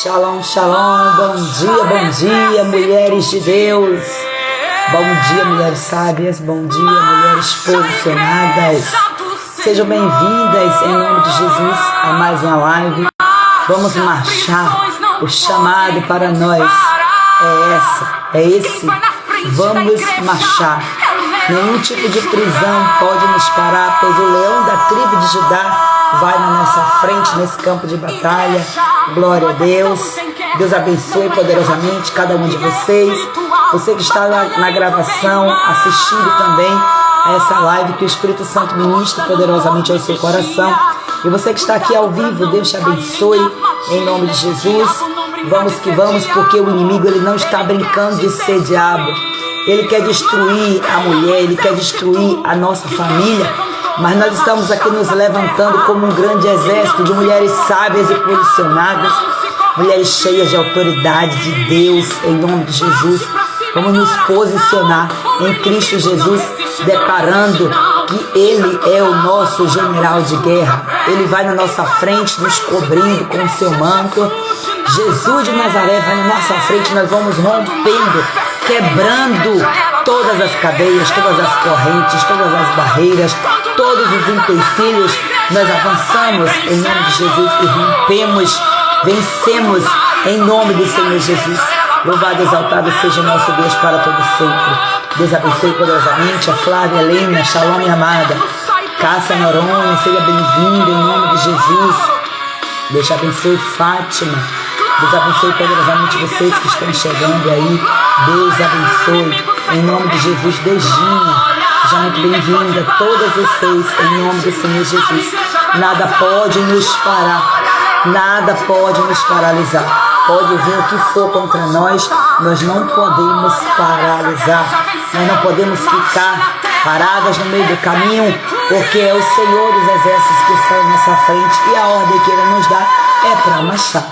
Shalom, shalom, bom dia, mulheres de Deus. Bom dia, mulheres sábias, bom dia, mulheres posicionadas. Sejam bem-vindas em nome de Jesus a mais uma live. Vamos marchar, o chamado para nós é esse. Vamos marchar. Nenhum tipo de prisão pode nos parar, pois o leão da tribo de Judá vai na nossa frente nesse campo de batalha. Glória a Deus. Deus abençoe poderosamente cada um de vocês. Você que está na gravação, assistindo também a essa live, que o Espírito Santo ministre poderosamente ao seu coração. E você que está aqui ao vivo, Deus te abençoe em nome de Jesus. Vamos que vamos, porque o inimigo ele não está brincando de ser diabo. Ele quer destruir a mulher, ele quer destruir a nossa família. Mas nós estamos aqui nos levantando como um grande exército de mulheres sábias e posicionadas, mulheres cheias de autoridade de Deus, em nome de Jesus. Vamos nos posicionar em Cristo Jesus, declarando que Ele é o nosso general de guerra. Ele vai na nossa frente, nos cobrindo com o seu manto. Jesus de Nazaré vai na nossa frente, nós vamos rompendo, quebrando todas as cadeias, todas as correntes, todas as barreiras, todos os empecilhos. Nós avançamos em nome de Jesus e rompemos, vencemos em nome do Senhor Jesus. Louvado e exaltado seja o nosso Deus para todo sempre. Deus abençoe poderosamente a Flávia Helena, shalom minha amada. Cássia Noronha, seja bem-vinda em nome de Jesus. Deus te abençoe, Fátima. Deus abençoe poderosamente vocês que estão chegando aí. Deus abençoe em nome de Jesus. Dejinha, seja muito bem-vinda. Todas vocês em nome do Senhor Jesus. Nada pode nos parar, nada pode nos paralisar. Pode vir o que for contra nós, nós não podemos paralisar. Nós não podemos ficar paradas no meio do caminho, porque é o Senhor dos Exércitos que está à nossa frente e a ordem que Ele nos dá é para marchar.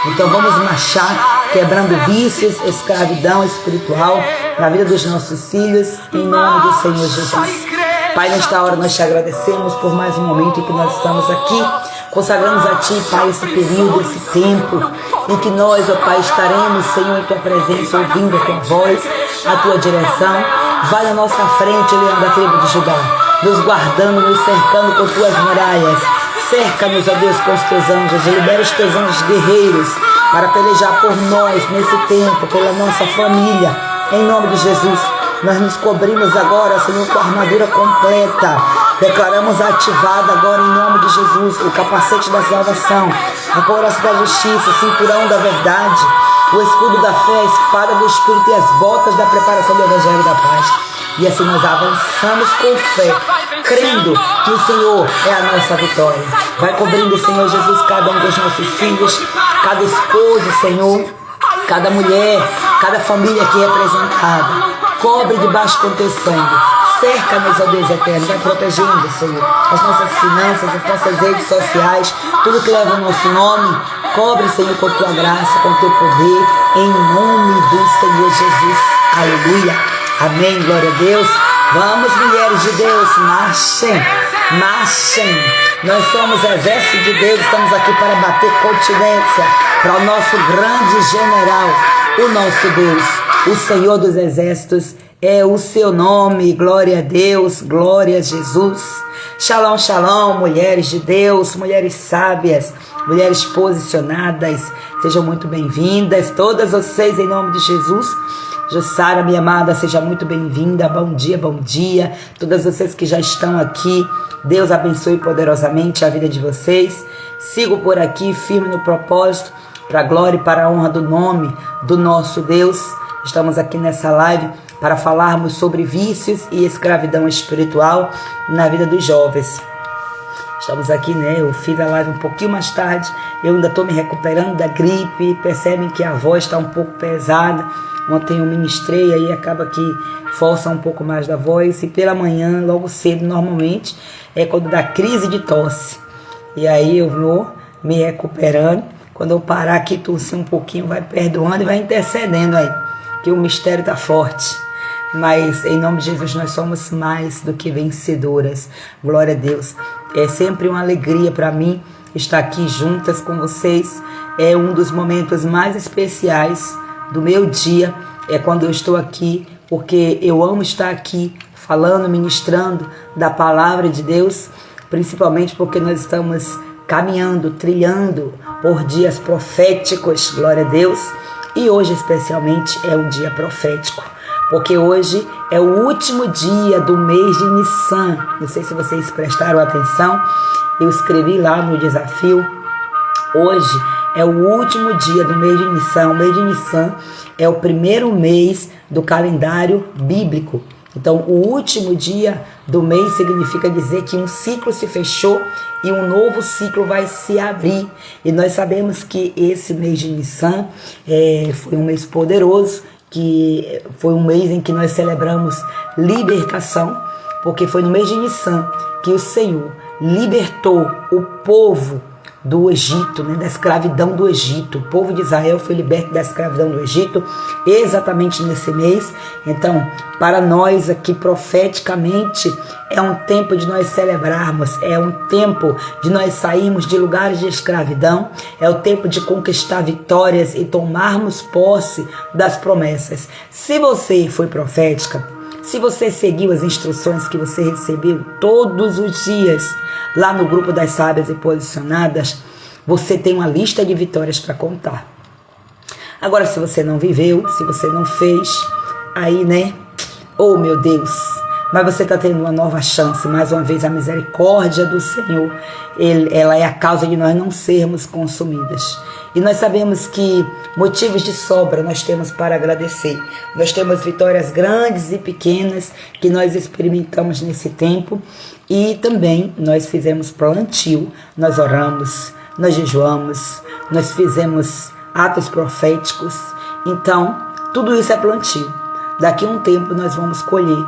Então vamos marchar, quebrando vícios, escravidão espiritual na vida dos nossos filhos, em nome do Senhor Jesus. Pai, nesta hora nós te agradecemos por mais um momento em que nós estamos aqui. Consagramos a Ti, Pai, esse período, esse tempo em que nós, ó Pai, estaremos, Senhor, em Tua presença, ouvindo a Tua voz, a Tua direção. Vai na nossa frente, leão da tribo de Judá, nos guardando, nos cercando com Tuas muralhas. Cerca-nos, ó Deus, com os Teus anjos, e libera os Teus anjos guerreiros para pelejar por nós nesse tempo, pela nossa família, em nome de Jesus. Nós nos cobrimos agora, Senhor, com a armadura completa. Declaramos ativada agora em nome de Jesus o capacete da salvação, a couraça da justiça, o cinturão da verdade, o escudo da fé, a espada do Espírito e as botas da preparação do Evangelho da paz. E assim nós avançamos com fé, crendo que o Senhor é a nossa vitória. Vai cobrindo, Senhor Jesus, cada um dos nossos filhos, cada esposo, Senhor, cada mulher, cada família aqui representada. Cobre debaixo com teu sangue. Cerca-nos, ó Deus eterno. Vai protegendo, Senhor, as nossas finanças, as nossas redes sociais, tudo que leva o nosso nome. Cobre, Senhor, com tua graça, com teu poder, em nome do Senhor Jesus. Aleluia. Amém. Glória a Deus. Vamos, mulheres de Deus, marchem, marchem. Nós somos exército de Deus, estamos aqui para bater continência para o nosso grande general, o nosso Deus, o Senhor dos Exércitos. É o seu nome, glória a Deus, glória a Jesus. Shalom, shalom, mulheres de Deus, mulheres sábias, mulheres posicionadas, sejam muito bem-vindas, todas vocês em nome de Jesus. Jussara, minha amada, seja muito bem-vinda, bom dia, todas vocês que já estão aqui, Deus abençoe poderosamente a vida de vocês. Sigo por aqui, firme no propósito, para a glória e para a honra do nome do nosso Deus. Estamos aqui nessa live para falarmos sobre vícios e escravidão espiritual na vida dos jovens. Estamos aqui, né? Eu fiz a live um pouquinho mais tarde, eu ainda estou me recuperando da gripe, percebem que a voz está um pouco pesada. Ontem eu ministrei, aí acaba que força um pouco mais da voz, e pela manhã, logo cedo, normalmente, é quando dá crise de tosse. E aí eu vou me recuperando. Quando eu parar aqui, tossir um pouquinho, vai perdoando e vai intercedendo aí, que o mistério está forte. Mas em nome de Jesus nós somos mais do que vencedoras. Glória a Deus. É sempre uma alegria para mim estar aqui juntas com vocês. É um dos momentos mais especiais do meu dia, é quando eu estou aqui, porque eu amo estar aqui falando, ministrando da palavra de Deus, principalmente porque nós estamos caminhando, trilhando por dias proféticos, glória a Deus, e hoje especialmente é um dia profético, porque hoje é o último dia do mês de Nissan. Não sei se vocês prestaram atenção, eu escrevi lá no desafio, hoje é o último dia do mês de Nissan. O mês de Nissan é o primeiro mês do calendário bíblico. Então, o último dia do mês significa dizer que um ciclo se fechou e um novo ciclo vai se abrir. E nós sabemos que esse mês de Nissan foi um mês poderoso, que foi um mês em que nós celebramos libertação, porque foi no mês de Nissan que o Senhor libertou o povo do Egito, né, da escravidão do Egito. O povo de Israel foi liberto da escravidão do Egito exatamente nesse mês. Então, para nós aqui profeticamente, é um tempo de nós celebrarmos, é um tempo de nós sairmos de lugares de escravidão, é o tempo de conquistar vitórias e tomarmos posse das promessas. Se você foi profética, se você seguiu as instruções que você recebeu todos os dias lá no grupo das sábias e posicionadas, você tem uma lista de vitórias para contar. Agora, se você não viveu, se você não fez, aí, né? Oh, meu Deus! Mas você está tendo uma nova chance. Mais uma vez, a misericórdia do Senhor, ela é a causa de nós não sermos consumidas. E nós sabemos que motivos de sobra nós temos para agradecer. Nós temos vitórias grandes e pequenas que nós experimentamos nesse tempo. E também nós fizemos plantio, nós oramos, nós jejuamos, nós fizemos atos proféticos. Então, tudo isso é plantio. Daqui a um tempo nós vamos colher.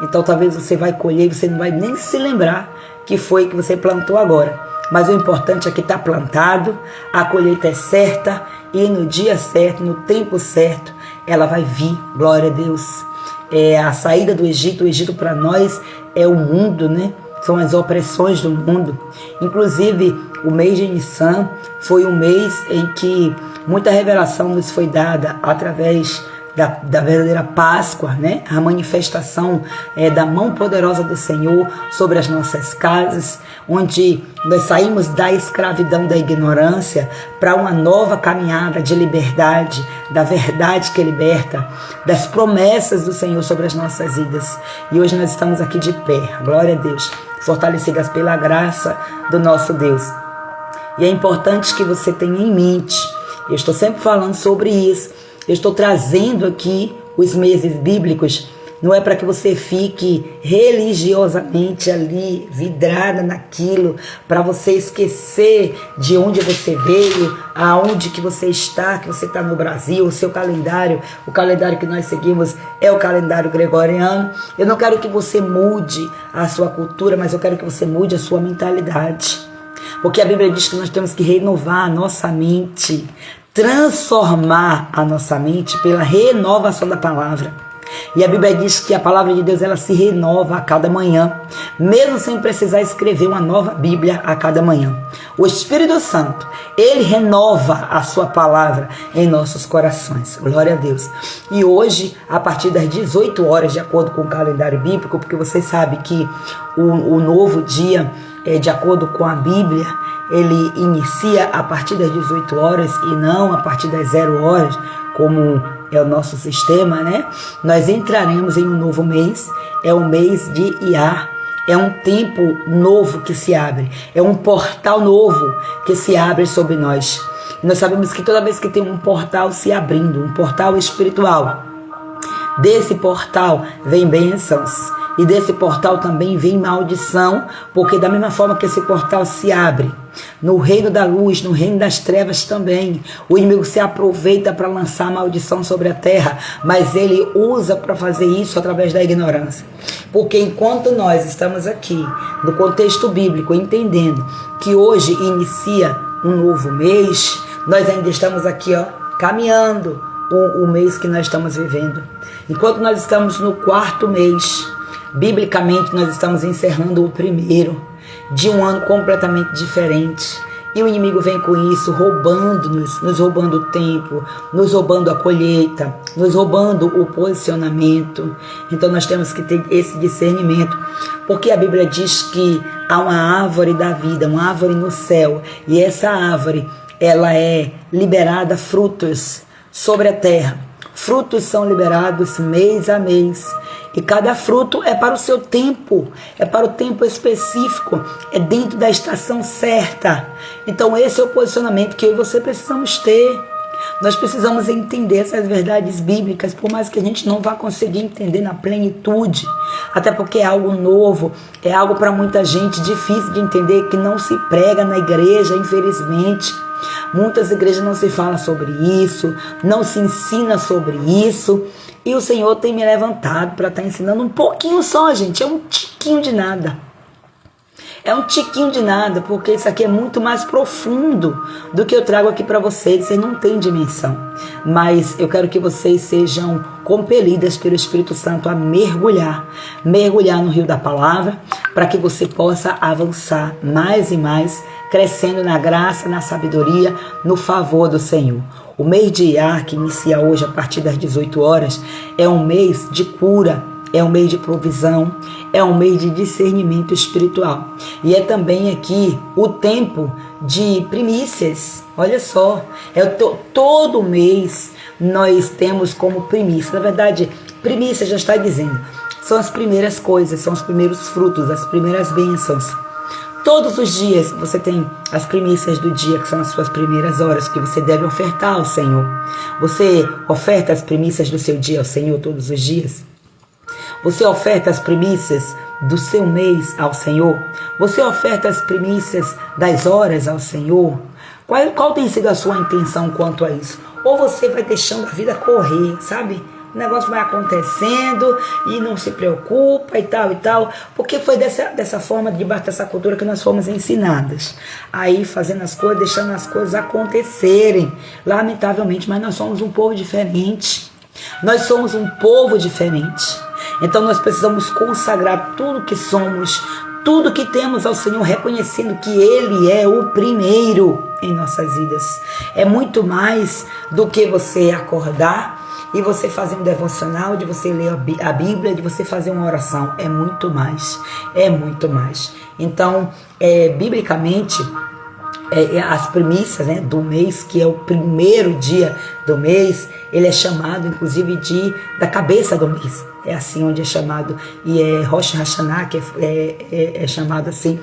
Então, talvez você vai colher e você não vai nem se lembrar que foi que você plantou agora. Mas o importante é que está plantado, a colheita é certa e no dia certo, no tempo certo, ela vai vir. Glória a Deus. A saída do Egito, o Egito para nós é o mundo, né? São as opressões do mundo. Inclusive, o mês de Nissan foi um mês em que muita revelação nos foi dada através da verdadeira Páscoa, né? A manifestação da mão poderosa do Senhor sobre as nossas casas, onde nós saímos da escravidão da ignorância para uma nova caminhada de liberdade, da verdade que liberta, das promessas do Senhor sobre as nossas vidas. E hoje nós estamos aqui de pé, glória a Deus, fortalecidas pela graça do nosso Deus. E é importante que você tenha em mente, eu estou sempre falando sobre isso, eu estou trazendo aqui os meses bíblicos, não é para que você fique religiosamente ali, vidrada naquilo, para você esquecer de onde você veio, aonde que você está no Brasil, o seu calendário, o calendário que nós seguimos é o calendário gregoriano. Eu não quero que você mude a sua cultura, mas eu quero que você mude a sua mentalidade. Porque a Bíblia diz que nós temos que renovar a nossa mente, transformar a nossa mente pela renovação da palavra. E a Bíblia diz que a palavra de Deus ela se renova a cada manhã, mesmo sem precisar escrever uma nova Bíblia a cada manhã. O Espírito Santo, ele renova a sua palavra em nossos corações. Glória a Deus. E hoje, a partir das 18 horas, de acordo com o calendário bíblico, porque você sabe que o novo dia, de acordo com a Bíblia, ele inicia a partir das 18 horas e não a partir das 0 horas, como é o nosso sistema, né? Nós entraremos em um novo mês, é o mês de Iyar, é um tempo novo que se abre, é um portal novo que se abre sobre nós. E nós sabemos que toda vez que tem um portal se abrindo, um portal espiritual, desse portal vem bênçãos. E desse portal também vem maldição, porque da mesma forma que esse portal se abre, no reino da luz, no reino das trevas também, o inimigo se aproveita para lançar maldição sobre a terra, mas ele usa para fazer isso através da ignorância. Porque enquanto nós estamos aqui, no contexto bíblico, entendendo que hoje inicia um novo mês, nós ainda estamos aqui, caminhando o mês que nós estamos vivendo. Enquanto nós estamos no 4º mês, biblicamente nós estamos encerrando o primeiro de um ano completamente diferente. E o inimigo vem com isso, roubando-nos, nos roubando o tempo, nos roubando a colheita, nos roubando o posicionamento. Então nós temos que ter esse discernimento, porque a Bíblia diz que há uma árvore da vida, uma árvore no céu, e essa árvore, ela é liberada frutos sobre a terra. Frutos são liberados mês a mês. E cada fruto é para o seu tempo, é para o tempo específico, é dentro da estação certa. Então esse é o posicionamento que eu e você precisamos ter. Nós precisamos entender essas verdades bíblicas, por mais que a gente não vá conseguir entender na plenitude, até porque é algo novo, é algo para muita gente difícil de entender, que não se prega na igreja, infelizmente. Muitas igrejas não se fala sobre isso, não se ensina sobre isso, e o Senhor tem me levantado para estar ensinando um pouquinho só, gente, é um tiquinho de nada. É um tiquinho de nada, porque isso aqui é muito mais profundo do que eu trago aqui para vocês. Vocês não têm dimensão. Mas eu quero que vocês sejam compelidas pelo Espírito Santo a mergulhar no rio da palavra, para que você possa avançar mais e mais, crescendo na graça, na sabedoria, no favor do Senhor. O mês de Iar, que inicia hoje a partir das 18 horas, é um mês de cura, é um mês de provisão, é um mês de discernimento espiritual. E é também aqui o tempo de primícias. Olha só, todo mês nós temos como primícia. Na verdade, primícia já está dizendo, são as primeiras coisas, são os primeiros frutos, as primeiras bênçãos. Todos os dias você tem as primícias do dia, que são as suas primeiras horas, que você deve ofertar ao Senhor. Você oferta as primícias do seu dia ao Senhor todos os dias? Você oferta as primícias do seu mês ao Senhor? Você oferta as primícias das horas ao Senhor? Qual tem sido a sua intenção quanto a isso? Ou você vai deixando a vida correr, sabe? O negócio vai acontecendo e não se preocupa e tal, porque foi dessa forma, debaixo dessa cultura que nós fomos ensinadas. Aí fazendo as coisas, deixando as coisas acontecerem, lamentavelmente, mas nós somos um povo diferente. Nós somos um povo diferente. Então nós precisamos consagrar tudo que somos, tudo que temos ao Senhor, reconhecendo que Ele é o primeiro em nossas vidas. É muito mais do que você acordar e você fazer um devocional, de você ler a Bíblia, de você fazer uma oração. É muito mais, é muito mais. Então, biblicamente, as primícias, né, do mês, que é o primeiro dia do mês, ele é chamado inclusive da cabeça do mês. É assim onde é chamado, e é Rosh Hashanah, que é chamado assim.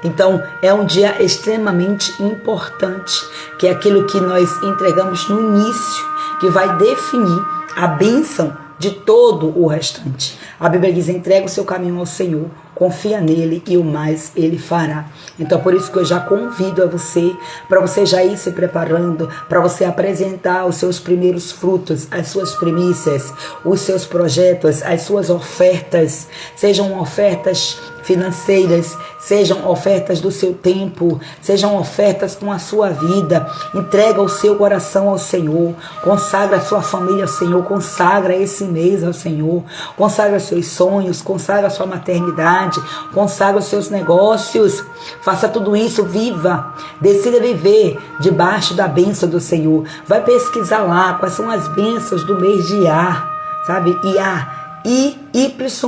Então é um dia extremamente importante, que é aquilo que nós entregamos no início, que vai definir a bênção de todo o restante. A Bíblia diz: entrega o seu caminho ao Senhor, confia nele e o mais ele fará. Então por isso que eu já convido a você, para você já ir se preparando, para você apresentar os seus primeiros frutos, as suas primícias, os seus projetos, as suas ofertas, sejam ofertas financeiras, sejam ofertas do seu tempo, sejam ofertas com a sua vida. Entrega o seu coração ao Senhor, consagra a sua família ao Senhor, consagra esse mês ao Senhor, consagra seus sonhos, consagra a sua maternidade, consagra os seus negócios. Faça tudo isso, viva, decida viver debaixo da bênção do Senhor. Vai pesquisar lá quais são as bênçãos do mês de Iar, sabe? Iar, I-Y-A-R,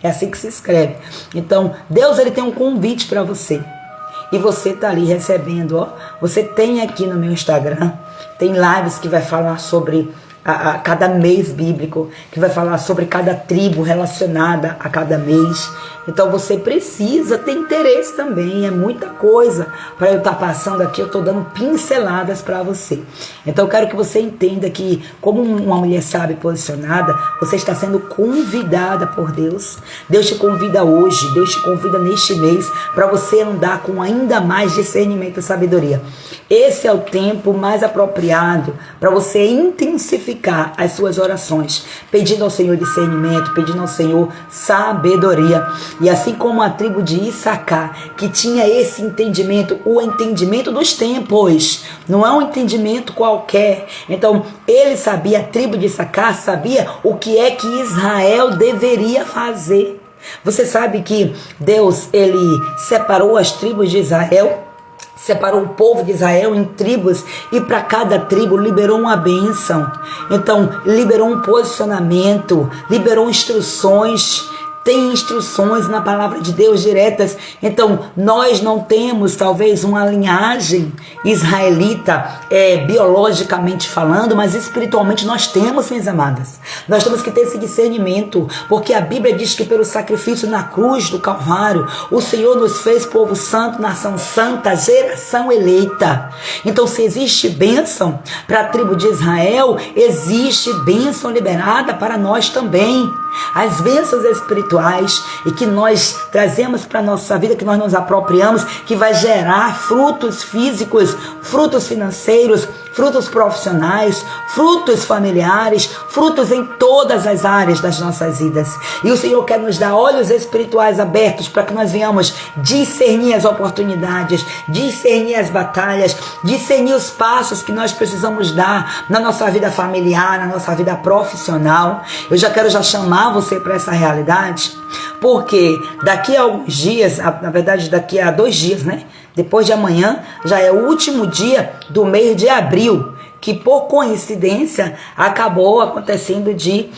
é assim que se escreve. Então Deus, ele tem um convite para você, e você está ali recebendo, ó. Você tem aqui no meu Instagram, tem lives que vai falar sobre a cada mês bíblico, que vai falar sobre cada tribo relacionada a cada mês. Então você precisa ter interesse também, é muita coisa para eu estar passando aqui. Eu estou dando pinceladas para você. Então eu quero que você entenda que, como uma mulher sábia e posicionada, você está sendo convidada por Deus. Deus te convida hoje, Deus te convida neste mês, para você andar com ainda mais discernimento e sabedoria. Esse é o tempo mais apropriado para você intensificar as suas orações, pedindo ao Senhor discernimento, pedindo ao Senhor sabedoria. E assim como a tribo de Issacar, que tinha esse entendimento, o entendimento dos tempos, não é um entendimento qualquer. Então ele sabia, a tribo de Issacar sabia o que é que Israel deveria fazer. Você sabe que Deus, ele separou as tribos de Israel separou o povo de Israel em tribos e para cada tribo liberou uma bênção. Então, liberou um posicionamento, liberou instruções. Tem instruções na palavra de Deus diretas. Então, nós não temos talvez uma linhagem israelita biologicamente falando, mas espiritualmente nós temos, minhas amadas. Nós temos que ter esse discernimento, porque a Bíblia diz que pelo sacrifício na cruz do Calvário, o Senhor nos fez povo santo, nação santa, geração eleita. Então, se existe bênção para a tribo de Israel, existe bênção liberada para nós também. As bênçãos espirituais e que nós trazemos para a nossa vida, que nós nos apropriamos, que vai gerar frutos físicos, frutos financeiros, frutos profissionais, frutos familiares, frutos em todas as áreas das nossas vidas. E o Senhor quer nos dar olhos espirituais abertos para que nós venhamos discernir as oportunidades, discernir as batalhas, discernir os passos que nós precisamos dar na nossa vida familiar, na nossa vida profissional. Eu já quero chamar você para essa realidade, porque daqui a alguns dias, na verdade daqui a 2 dias, né? Depois de amanhã, já é o último dia do mês de abril, que por coincidência acabou acontecendo de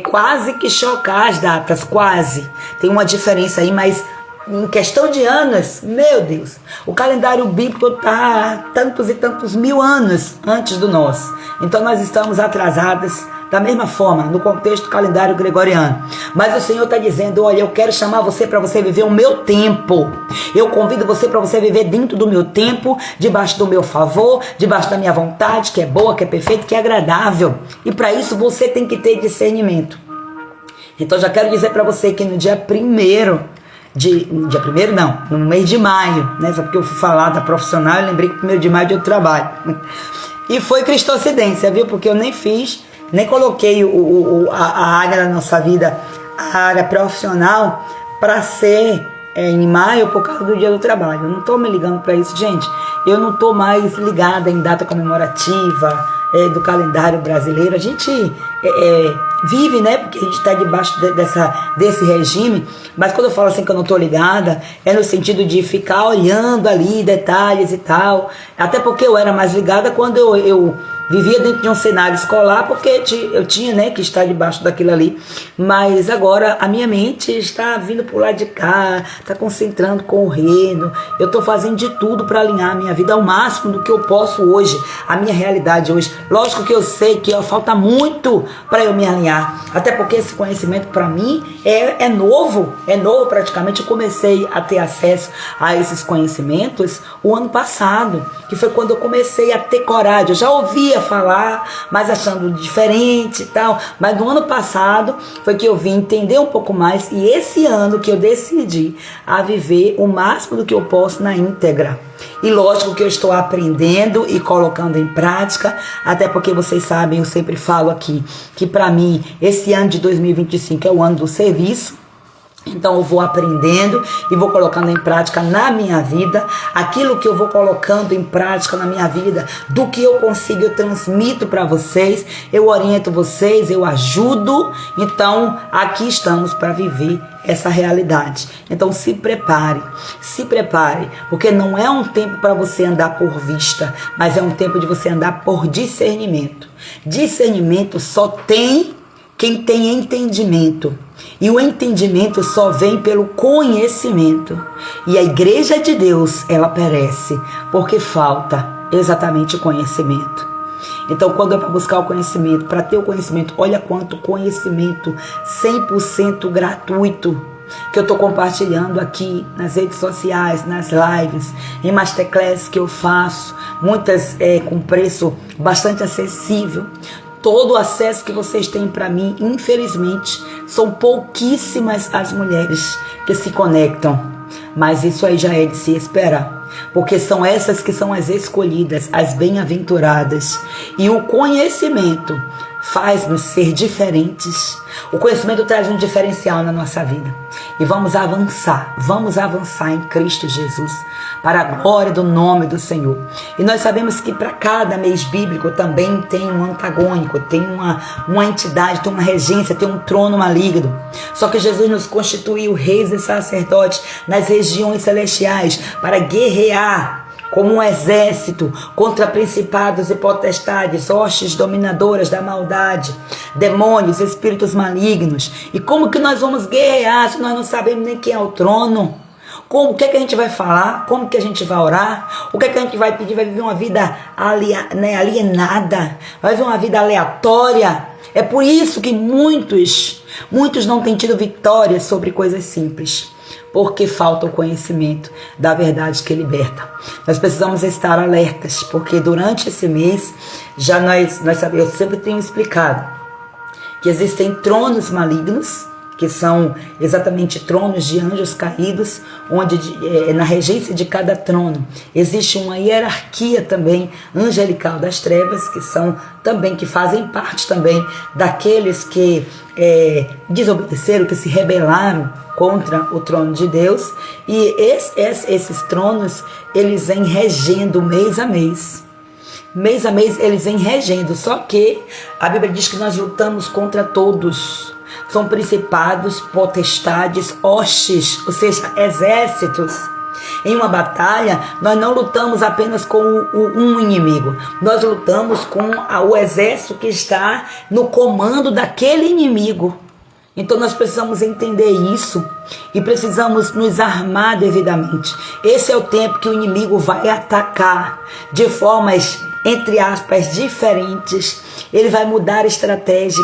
quase que chocar as datas, quase. Tem uma diferença aí, mas em questão de anos, meu Deus, o calendário bíblico está tantos e tantos mil anos antes do nosso. Então nós estamos atrasadas da mesma forma, no contexto do calendário gregoriano. Mas o Senhor está dizendo, olha, eu quero chamar você para você viver o meu tempo. Eu convido você para você viver dentro do meu tempo, debaixo do meu favor, debaixo da minha vontade, que é boa, que é perfeita, que é agradável. E para isso você tem que ter discernimento. Então já quero dizer para você que no dia 1º, no mês de maio, né? Só porque eu fui falar da profissional, eu lembrei que 1º de maio eu trabalho. E foi cristocidência, viu? Porque eu nem coloquei a área da nossa vida, a área profissional, para ser em maio por causa do dia do trabalho. Eu não estou me ligando para isso, gente. Eu não estou mais ligada em data comemorativa do calendário brasileiro. A gente vive, né? Porque a gente está debaixo desse regime. Mas quando eu falo assim que eu não estou ligada, é no sentido de ficar olhando ali detalhes e tal. Até porque eu era mais ligada quando eu vivia dentro de um cenário escolar, porque eu tinha, né, que estar debaixo daquilo ali. Mas agora a minha mente está vindo por lá de cá, está concentrando com o reino. Eu estou fazendo de tudo para alinhar a minha vida ao máximo do que eu posso hoje, a minha realidade hoje. Lógico que eu sei que falta muito para eu me alinhar, até porque esse conhecimento para mim é novo praticamente. Eu comecei a ter acesso a esses conhecimentos o ano passado, que foi quando eu comecei a ter coragem. Eu já ouvia falar, mas achando diferente e tal, mas no ano passado foi que eu vim entender um pouco mais, e esse ano que eu decidi a viver o máximo do que eu posso na íntegra. E lógico que eu estou aprendendo e colocando em prática, até porque vocês sabem, eu sempre falo aqui, que para mim esse ano de 2025 é o ano do serviço. Então eu vou aprendendo e vou colocando em prática na minha vida aquilo que eu vou colocando em prática na minha vida, do que eu consigo eu transmito para vocês, eu oriento vocês, eu ajudo. Então aqui estamos para viver essa realidade. Então se prepare, porque não é um tempo para você andar por vista, mas é um tempo de você andar por discernimento. Discernimento só tem quem tem entendimento. E o entendimento só vem pelo conhecimento. E a igreja de Deus, ela perece porque falta exatamente o conhecimento. Então, quando é para buscar o conhecimento, para ter o conhecimento, olha quanto conhecimento 100% gratuito que eu estou compartilhando aqui nas redes sociais, nas lives, em masterclass que eu faço, muitas com preço bastante acessível. Todo o acesso que vocês têm para mim, infelizmente, são pouquíssimas as mulheres que se conectam. Mas isso aí já é de se esperar, porque são essas que são as escolhidas, as bem-aventuradas. E o conhecimento faz-nos ser diferentes. O conhecimento traz um diferencial na nossa vida. E vamos avançar em Cristo Jesus, para a glória do nome do Senhor. E nós sabemos que para cada mês bíblico também tem um antagônico, tem uma entidade, tem uma regência, tem um trono maligno. Só que Jesus nos constituiu reis e sacerdotes nas regiões celestiais para guerrear como um exército contra principados e potestades, hostes dominadoras da maldade, demônios, espíritos malignos. E como que nós vamos guerrear se nós não sabemos nem quem é o trono? Como, o que é que a gente vai falar? Como que a gente vai orar? O que é que a gente vai pedir? Vai viver uma vida alienada? Vai viver uma vida aleatória? É por isso que muitos não têm tido vitória sobre coisas simples. Porque falta o conhecimento da verdade que liberta. Nós precisamos estar alertas, porque durante esse mês, já nós sabemos, eu sempre tenho explicado, que existem tronos malignos, que são exatamente tronos de anjos caídos, onde na regência de cada trono existe uma hierarquia também angelical das trevas, que são também, que fazem parte também daqueles que desobedeceram, que se rebelaram contra o trono de Deus. E esses tronos, eles vêm regendo mês a mês. Mês a mês eles vêm regendo, só que a Bíblia diz que nós lutamos contra todos. São principados, potestades, hostes, ou seja, exércitos. Em uma batalha, nós não lutamos apenas com um inimigo. Nós lutamos com o exército que está no comando daquele inimigo. Então nós precisamos entender isso e precisamos nos armar devidamente. Esse é o tempo que o inimigo vai atacar de formas, entre aspas, diferentes. Ele vai mudar estratégias.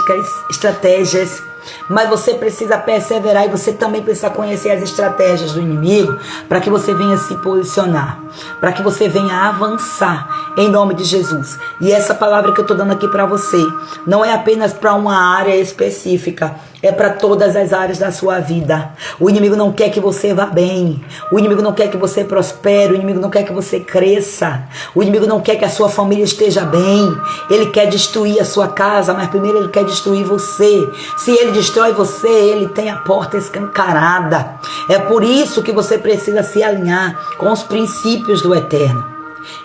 Mas você precisa perseverar e você também precisa conhecer as estratégias do inimigo para que você venha se posicionar, para que você venha avançar em nome de Jesus. E essa palavra que eu estou dando aqui para você não é apenas para uma área específica, é para todas as áreas da sua vida. O inimigo não quer que você vá bem, o inimigo não quer que você prospere, o inimigo não quer que você cresça, o inimigo não quer que a sua família esteja bem. Ele quer destruir a sua casa, mas primeiro ele quer destruir você. Se ele destrói você, ele tem a porta escancarada. É por isso que você precisa se alinhar com os princípios do eterno.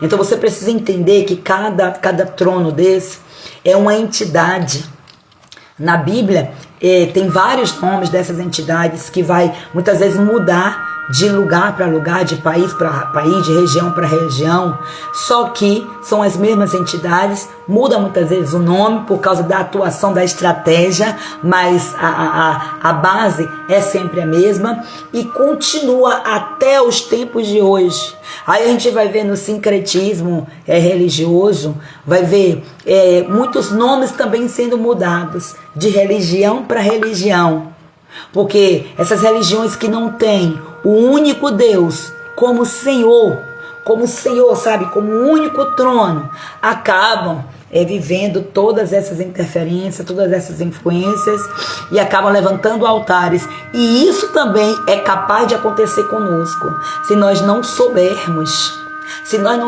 Então você precisa entender que cada trono desse é uma entidade. Na Bíblia tem vários nomes dessas entidades que vai muitas vezes mudar de lugar para lugar, de país para país, de região para região, só que são as mesmas entidades, muda muitas vezes o nome por causa da atuação da estratégia, mas a base é sempre a mesma e continua até os tempos de hoje. Aí a gente vai ver no sincretismo religioso, vai ver muitos nomes também sendo mudados de religião para religião. Porque essas religiões que não têm o único Deus como Senhor, sabe, como o único trono, acabam vivendo todas essas interferências, todas essas influências e acabam levantando altares. E isso também é capaz de acontecer conosco, se nós não soubermos, se nós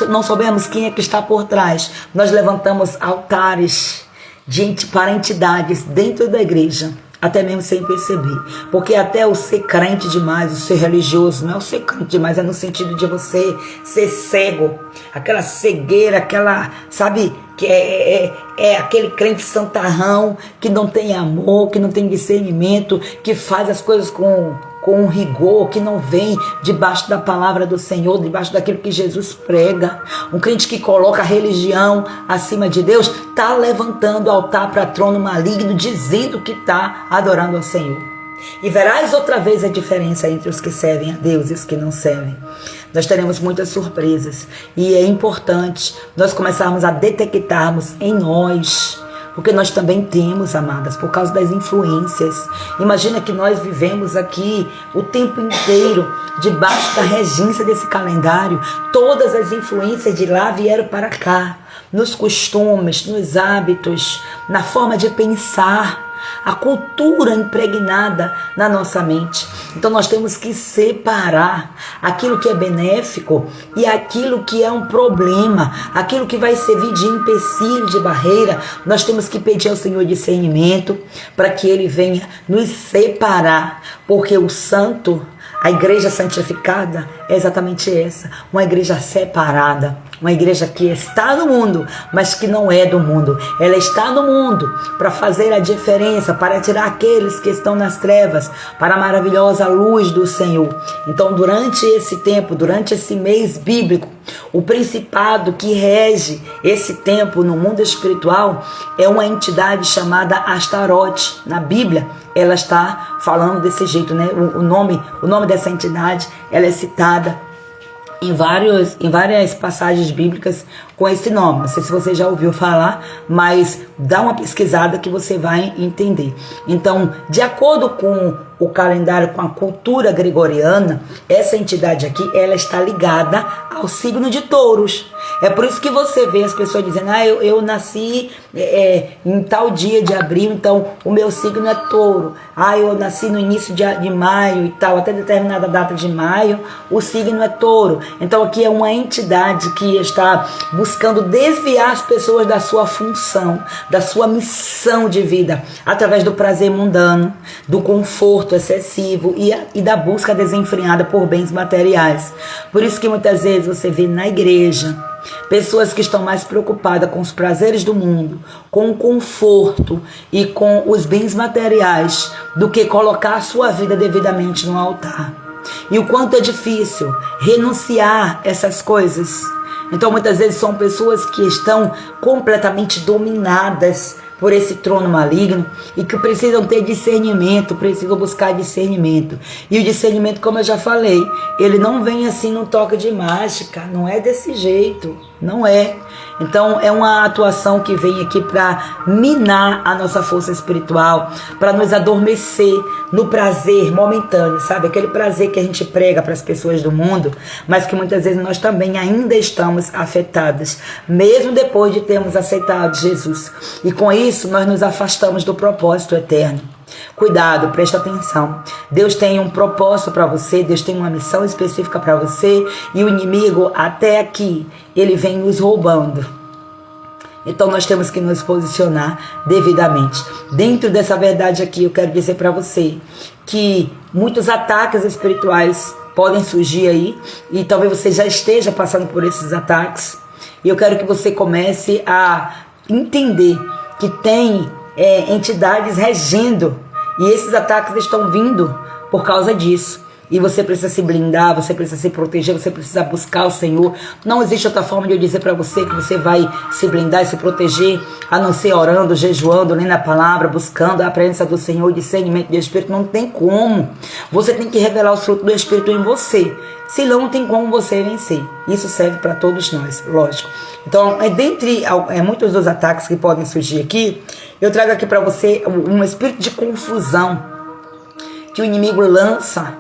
não soubermos quem é que está por trás. Nós levantamos altares para entidades dentro da igreja, até mesmo sem perceber, porque até o ser crente demais, o ser religioso, não é o ser crente demais, é no sentido de você ser cego, aquela cegueira, aquela, sabe, que é aquele crente santarrão, que não tem amor, que não tem discernimento, que faz as coisas com rigor, que não vem debaixo da palavra do Senhor, debaixo daquilo que Jesus prega. Um crente que coloca a religião acima de Deus, está levantando altar para trono maligno, dizendo que está adorando ao Senhor. E verás outra vez a diferença entre os que servem a Deus e os que não servem. Nós teremos muitas surpresas e é importante nós começarmos a detectarmos em nós, porque nós também temos, amadas, por causa das influências. Imagina que nós vivemos aqui o tempo inteiro debaixo da regência desse calendário. Todas as influências de lá vieram para cá, nos costumes, nos hábitos, na forma de pensar, a cultura impregnada na nossa mente. Então nós temos que separar aquilo que é benéfico e aquilo que é um problema, aquilo que vai servir de empecilho, de barreira. Nós temos que pedir ao Senhor discernimento para que Ele venha nos separar, porque o santo, a igreja santificada é exatamente essa, uma igreja separada. uma igreja que está no mundo, mas que não é do mundo. Ela está no mundo para fazer a diferença, para tirar aqueles que estão nas trevas para a maravilhosa luz do Senhor. Então, durante esse tempo, durante esse mês bíblico, o principado que rege esse tempo no mundo espiritual é uma entidade chamada Astarote. Na Bíblia, ela está falando desse jeito, né? O nome dessa entidade, ela é citada em várias passagens bíblicas com esse nome. Não sei se você já ouviu falar, mas dá uma pesquisada que você vai entender. Então, de acordo com o calendário, com a cultura gregoriana, essa entidade aqui, ela está ligada ao signo de Touros. É por isso que você vê as pessoas dizendo, eu nasci em tal dia de abril, então o meu signo é touro. Eu nasci no início de maio e tal, até determinada data de maio, o signo é touro. Então aqui é uma entidade que está buscando desviar as pessoas da sua função, da sua missão de vida, através do prazer mundano, do conforto excessivo e da busca desenfreada por bens materiais. Por isso que muitas vezes você vê na igreja pessoas que estão mais preocupadas com os prazeres do mundo, com o conforto e com os bens materiais, do que colocar a sua vida devidamente no altar. E o quanto é difícil renunciar essas coisas. Então muitas vezes são pessoas que estão completamente dominadas por esse trono maligno e que precisam ter discernimento, precisam buscar discernimento. E o discernimento, como eu já falei, ele não vem assim num toque de mágica, não é desse jeito, não é. Então é uma atuação que vem aqui para minar a nossa força espiritual, para nos adormecer no prazer momentâneo, sabe? Aquele prazer que a gente prega para as pessoas do mundo, mas que muitas vezes nós também ainda estamos afetadas, mesmo depois de termos aceitado Jesus. E com isso nós nos afastamos do propósito eterno. Cuidado, presta atenção. Deus tem um propósito para você, Deus tem uma missão específica para você, e o inimigo até aqui, ele vem nos roubando. Então nós temos que nos posicionar devidamente. Dentro dessa verdade aqui, eu quero dizer para você que muitos ataques espirituais podem surgir aí, e talvez você já esteja passando por esses ataques, e eu quero que você comece a entender que tem entidades regendo, e esses ataques estão vindo por causa disso. E você precisa se blindar, você precisa se proteger, você precisa buscar o Senhor. Não existe outra forma de eu dizer para você que você vai se blindar e se proteger, a não ser orando, jejuando, lendo a palavra, buscando a presença do Senhor, discernimento do Espírito. Não tem como. Você tem que revelar o fruto do Espírito em você. Senão não tem como você vencer. Isso serve para todos nós, lógico. Então, dentre muitos dos ataques que podem surgir aqui, eu trago aqui para você um espírito de confusão que o inimigo lança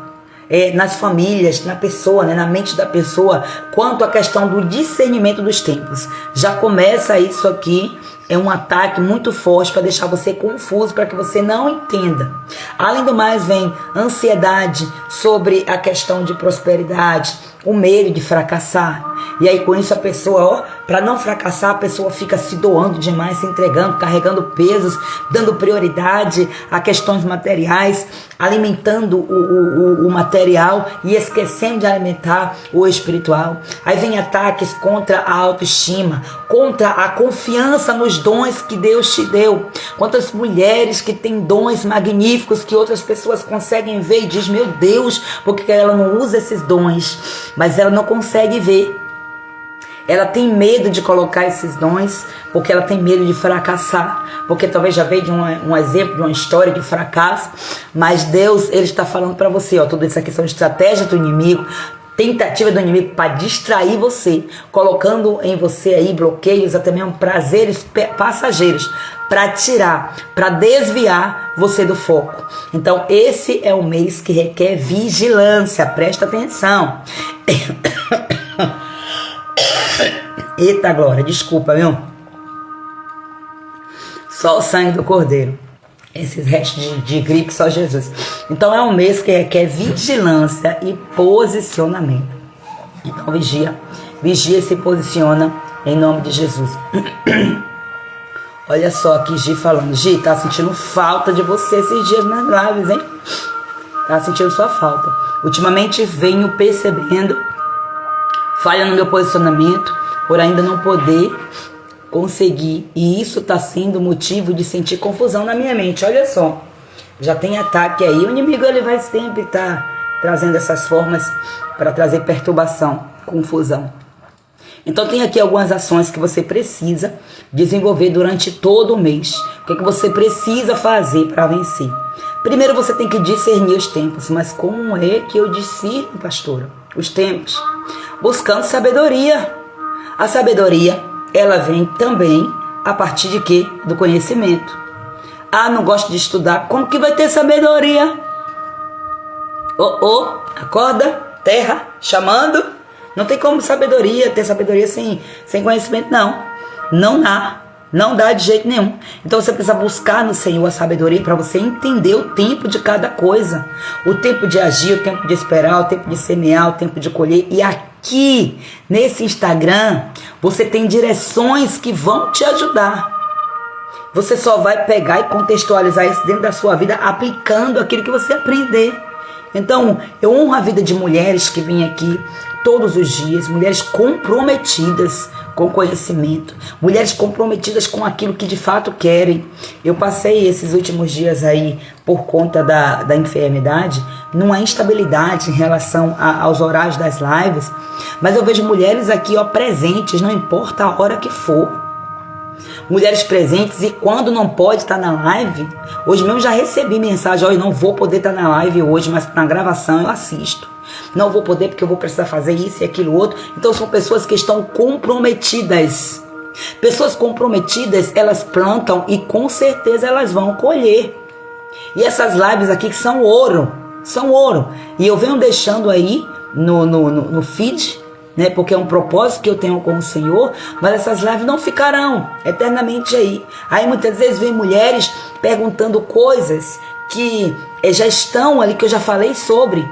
nas famílias, na pessoa, na mente da pessoa, quanto à questão do discernimento dos tempos. Já começa isso aqui, é um ataque muito forte para deixar você confuso, para que você não entenda. Além do mais, vem ansiedade sobre a questão de prosperidade, o medo de fracassar. E aí com isso a pessoa, para não fracassar, a pessoa fica se doando demais, se entregando, carregando pesos, dando prioridade a questões materiais, alimentando o material e esquecendo de alimentar o espiritual. Aí vem ataques contra a autoestima, contra a confiança nos dons que Deus te deu. Quantas mulheres que têm dons magníficos que outras pessoas conseguem ver e diz, meu Deus, porque ela não usa esses dons, mas ela não consegue ver. Ela tem medo de colocar esses dons, porque ela tem medo de fracassar, porque talvez já veio de um exemplo, de uma história de fracasso, mas Deus, Ele está falando para você, tudo isso aqui são estratégias do inimigo, tentativa do inimigo para distrair você, colocando em você aí bloqueios, até mesmo prazeres passageiros, para tirar, para desviar você do foco. Então esse é um mês que requer vigilância, presta atenção. Eita glória, desculpa, viu? Só o sangue do Cordeiro. Esses restos de gripe, só Jesus. Então é um mês que requer vigilância e posicionamento. Então vigia e se posiciona em nome de Jesus. Olha só aqui Gi falando. Gi, tá sentindo falta de você esses dias nas lives, hein? Tá sentindo sua falta. Ultimamente venho percebendo falha no meu posicionamento, por ainda não poder conseguir. E isso está sendo motivo de sentir confusão na minha mente. Olha só, já tem ataque aí. O inimigo ele vai sempre estar trazendo essas formas para trazer perturbação, confusão. Então tem aqui algumas ações que você precisa desenvolver durante todo o mês. O que você precisa fazer para vencer? Primeiro você tem que discernir os tempos. Mas como é que eu discerno, pastora, os tempos? Buscando sabedoria. A sabedoria, ela vem também a partir de quê? Do conhecimento. Ah, não gosto de estudar. Como que vai ter sabedoria? Acorda, terra, chamando. Não tem como ter sabedoria sem conhecimento, não. Não dá de jeito nenhum. Então você precisa buscar no Senhor a sabedoria para você entender o tempo de cada coisa. O tempo de agir, o tempo de esperar, o tempo de semear, o tempo de colher. E aqui, nesse Instagram, você tem direções que vão te ajudar. Você só vai pegar e contextualizar isso dentro da sua vida, aplicando aquilo que você aprender. Então, eu honro a vida de mulheres que vêm aqui todos os dias, mulheres comprometidas com conhecimento, mulheres comprometidas com aquilo que de fato querem. Eu passei esses últimos dias aí, por conta da enfermidade, numa instabilidade em relação aos horários das lives, mas eu vejo mulheres aqui presentes, não importa a hora que for. Mulheres presentes, e quando não pode estar na live, hoje mesmo já recebi mensagem: olha, não vou poder estar na live hoje, mas na gravação eu assisto. Não vou poder porque eu vou precisar fazer isso e aquilo outro. Então são pessoas que estão comprometidas. Pessoas comprometidas, elas plantam e com certeza elas vão colher. E essas lives aqui que são ouro. E eu venho deixando aí no feed, né, porque é um propósito que eu tenho com o Senhor, mas essas lives não ficarão eternamente aí. Aí muitas vezes vem mulheres perguntando coisas que já estão ali, que eu já falei sobre.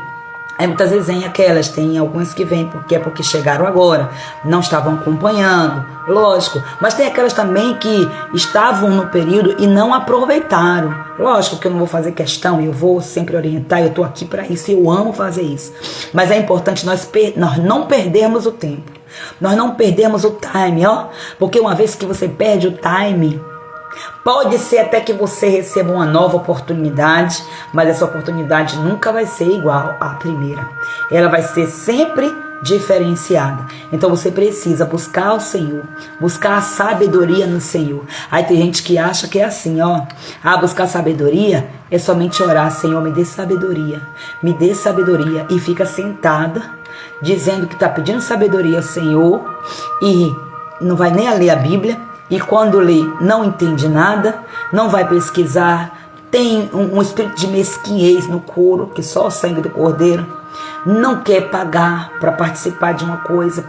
Aí muitas vezes vem aquelas, tem algumas que vêm porque chegaram agora, não estavam acompanhando, lógico, mas tem aquelas também que estavam no período e não aproveitaram. Lógico que eu não vou fazer questão, eu vou sempre orientar, eu estou aqui para isso, eu amo fazer isso. Mas é importante nós não perdermos o tempo, nós não perdermos o time, porque uma vez que você perde o time, pode ser até que você receba uma nova oportunidade, mas essa oportunidade nunca vai ser igual à primeira. Ela vai ser sempre diferenciada. Então você precisa buscar o Senhor, buscar a sabedoria no Senhor. Aí tem gente que acha que é assim, buscar sabedoria é somente orar: Senhor, me dê sabedoria, e fica sentada dizendo que está pedindo sabedoria ao Senhor e não vai nem ler a Bíblia. E quando lê, não entende nada, não vai pesquisar, tem um espírito de mesquinhez no couro, que só o sangue do cordeiro, não quer pagar para participar de uma coisa,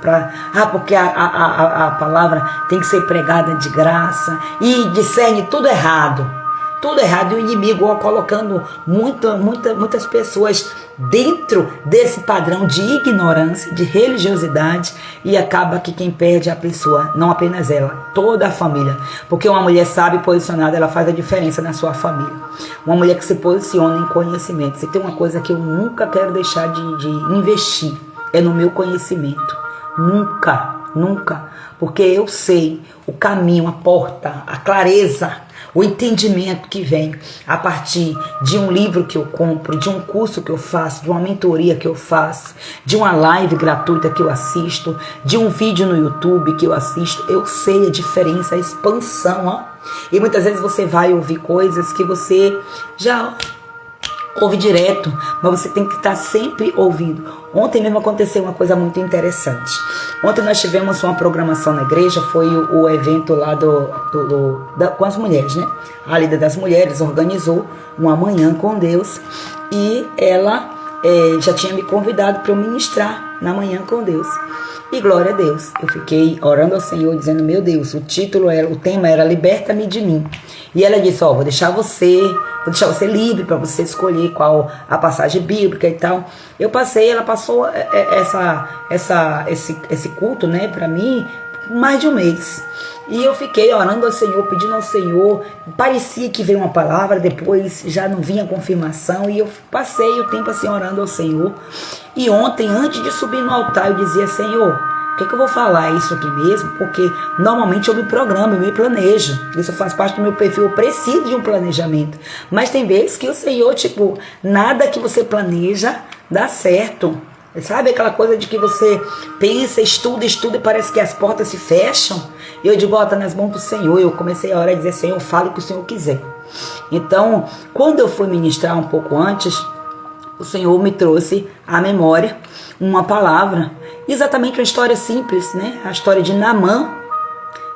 porque a palavra tem que ser pregada de graça, e discerne tudo errado, e o inimigo colocando muitas pessoas dentro desse padrão de ignorância, de religiosidade, e acaba que quem perde é a pessoa, não apenas ela, toda a família, porque uma mulher sábia e posicionada, ela faz a diferença na sua família. Uma mulher que se posiciona em conhecimento. Se tem uma coisa que eu nunca quero deixar de investir, é no meu conhecimento. Nunca, porque eu sei o caminho, a porta, a clareza, o entendimento que vem a partir de um livro que eu compro, de um curso que eu faço, de uma mentoria que eu faço, de uma live gratuita que eu assisto, de um vídeo no YouTube que eu assisto. Eu sei a diferença, a expansão, E muitas vezes você vai ouvir coisas que você já ouve direto, mas você tem que estar sempre ouvindo. Ontem mesmo aconteceu uma coisa muito interessante. Ontem nós tivemos uma programação na igreja, foi o evento lá com as mulheres, né? A líder das mulheres organizou uma manhã com Deus e ela já tinha me convidado para eu ministrar na manhã com Deus. E glória a Deus, eu fiquei orando ao Senhor, dizendo: meu Deus, o tema era Liberta-me de mim. E ela disse: vou deixar você livre para você escolher qual a passagem bíblica e tal. Eu passei, ela passou esse culto, né, para mim, mais de um mês. E eu fiquei orando ao Senhor, pedindo ao Senhor. Parecia que veio uma palavra, depois já não vinha confirmação. E eu passei o tempo assim orando ao Senhor. E ontem, antes de subir no altar, eu dizia: Senhor, Por que eu vou falar isso aqui mesmo? Porque normalmente eu me programo, eu me planejo. Isso faz parte do meu perfil, eu preciso de um planejamento. Mas tem vezes que o Senhor, nada que você planeja dá certo. Sabe aquela coisa de que você pensa, estuda e parece que as portas se fecham? E eu digo, tá nas mãos do Senhor. Eu comecei a orar e dizer, Senhor, fale o que o Senhor quiser. Então, quando eu fui ministrar um pouco antes, o Senhor me trouxe à memória uma palavra, exatamente uma história simples, né? A história de Naamã.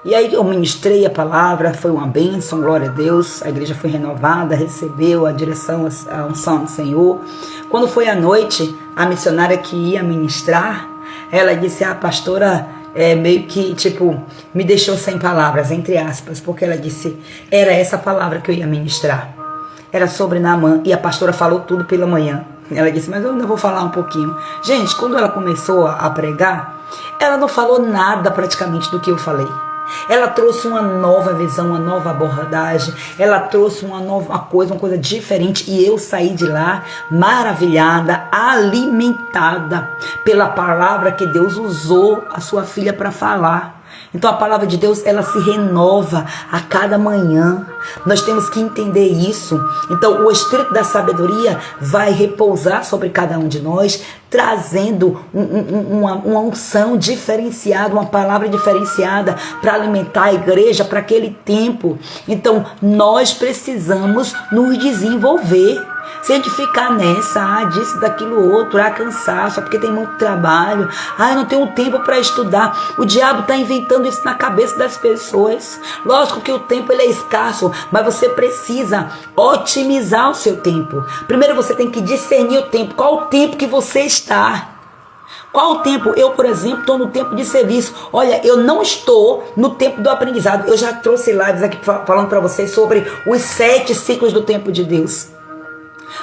E aí eu ministrei a palavra, foi uma bênção, glória a Deus. A igreja foi renovada, recebeu a direção, a unção do Senhor. Quando foi à noite, a missionária que ia ministrar, ela disse, pastora, meio que, me deixou sem palavras, entre aspas, porque ela disse, era essa palavra que eu ia ministrar. Era sobre Naamã, e a pastora falou tudo pela manhã. Ela disse, mas eu ainda vou falar um pouquinho. Gente, quando ela começou a pregar, ela não falou nada praticamente do que eu falei. Ela trouxe uma nova visão, uma nova abordagem, ela trouxe uma coisa diferente, e eu saí de lá maravilhada, alimentada pela palavra que Deus usou a sua filha para falar. Então a palavra de Deus, ela se renova a cada manhã. Nós temos que entender isso. Então o Espírito da sabedoria vai repousar sobre cada um de nós, trazendo uma unção diferenciada, uma palavra diferenciada para alimentar a igreja para aquele tempo. Então nós precisamos nos desenvolver. Se a gente ficar nessa, disso, daquilo outro, cansar, só porque tem muito trabalho, eu não tenho tempo para estudar. O diabo está inventando isso na cabeça das pessoas. Lógico que o tempo ele é escasso, mas você precisa otimizar o seu tempo. Primeiro você tem que discernir o tempo. Qual o tempo que você está? Qual o tempo? Eu, por exemplo, estou no tempo de serviço. Olha, eu não estou no tempo do aprendizado. Eu já trouxe lives aqui falando para vocês sobre os 7 ciclos do tempo de Deus.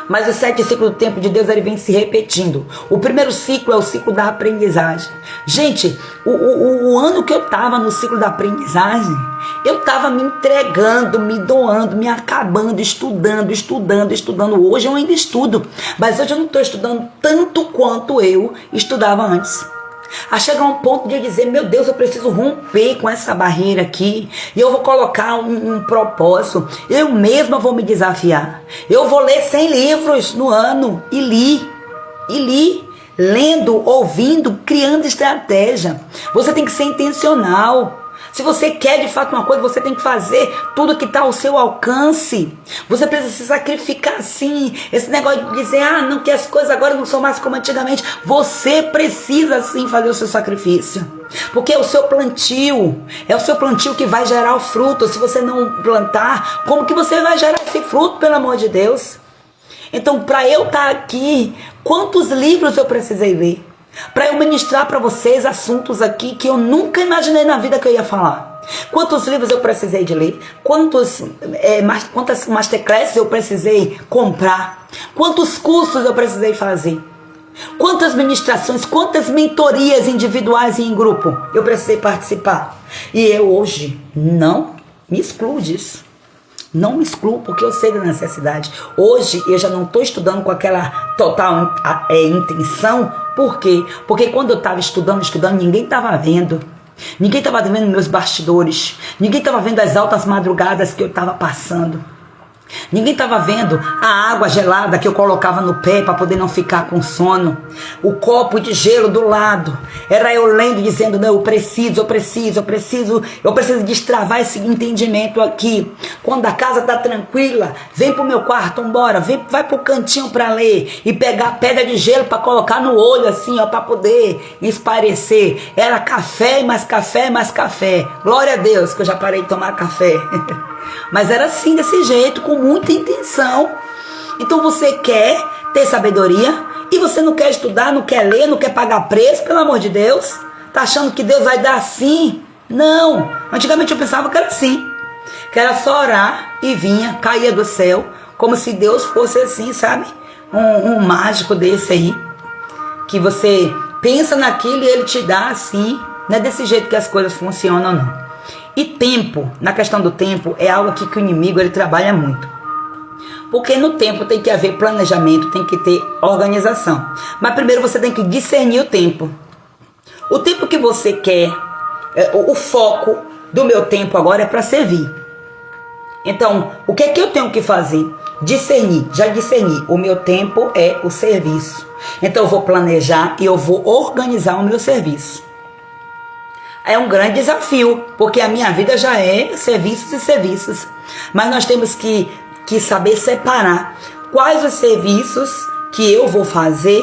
Mas os 7 ciclos do tempo de Deus, ele vem se repetindo. O primeiro ciclo é o ciclo da aprendizagem. Gente, o ano que eu estava no ciclo da aprendizagem, eu estava me entregando, me doando, me acabando, estudando. Hoje eu ainda estudo, mas hoje eu não estou estudando tanto quanto eu estudava antes. A chegar a um ponto de eu dizer, meu Deus, eu preciso romper com essa barreira aqui, e eu vou colocar um propósito, eu mesma vou me desafiar, eu vou ler 100 livros no ano, e li, lendo, ouvindo, criando estratégia. Você tem que ser intencional. Se você quer de fato uma coisa, você tem que fazer tudo que está ao seu alcance. Você precisa se sacrificar sim. Esse negócio de dizer, não, que as coisas agora não são mais como antigamente. Você precisa sim fazer o seu sacrifício. Porque é o seu plantio que vai gerar o fruto. Se você não plantar, como que você vai gerar esse fruto, pelo amor de Deus? Então, para eu estar aqui, quantos livros eu precisei ler? Para eu ministrar para vocês assuntos aqui que eu nunca imaginei na vida que eu ia falar. Quantos livros eu precisei de ler? Quantas masterclasses eu precisei comprar? Quantos cursos eu precisei fazer? Quantas ministrações, quantas mentorias individuais e em grupo eu precisei participar? E eu hoje não me excluo disso. Não me excluo, porque eu sei da necessidade. Hoje eu já não estou estudando com aquela total intenção. Por quê? Porque quando eu estava estudando, ninguém estava vendo. Ninguém estava vendo meus bastidores. Ninguém estava vendo as altas madrugadas que eu estava passando. Ninguém estava vendo a água gelada que eu colocava no pé para poder não ficar com sono. O copo de gelo do lado. Era eu lendo, dizendo, não, eu preciso destravar esse entendimento aqui. Quando a casa está tranquila, vem pro meu quarto, embora, vai pro cantinho para ler e pegar pedra de gelo para colocar no olho assim, para poder esparecer. Era café e mais café e mais café. Glória a Deus que eu já parei de tomar café. Mas era assim, desse jeito, com muita intenção. Então você quer ter sabedoria e você não quer estudar, não quer ler, não quer pagar preço, pelo amor de Deus? Tá achando que Deus vai dar assim? Não. Antigamente eu pensava que era assim, que era só orar e vinha, caía do céu, como se Deus fosse assim, sabe? Um mágico desse aí, que você pensa naquilo e ele te dá assim. Não é desse jeito que as coisas funcionam, não. E tempo, na questão do tempo, é algo aqui que o inimigo ele trabalha muito. Porque no tempo tem que haver planejamento, tem que ter organização. Mas primeiro você tem que discernir o tempo. O tempo que você quer, o foco do meu tempo agora é para servir. Então, o que é que eu tenho que fazer? Discernir, já discerni, o meu tempo é o serviço. Então eu vou planejar e eu vou organizar o meu serviço. É um grande desafio, porque a minha vida já é serviços e serviços. Mas nós temos que saber separar quais os serviços que eu vou fazer,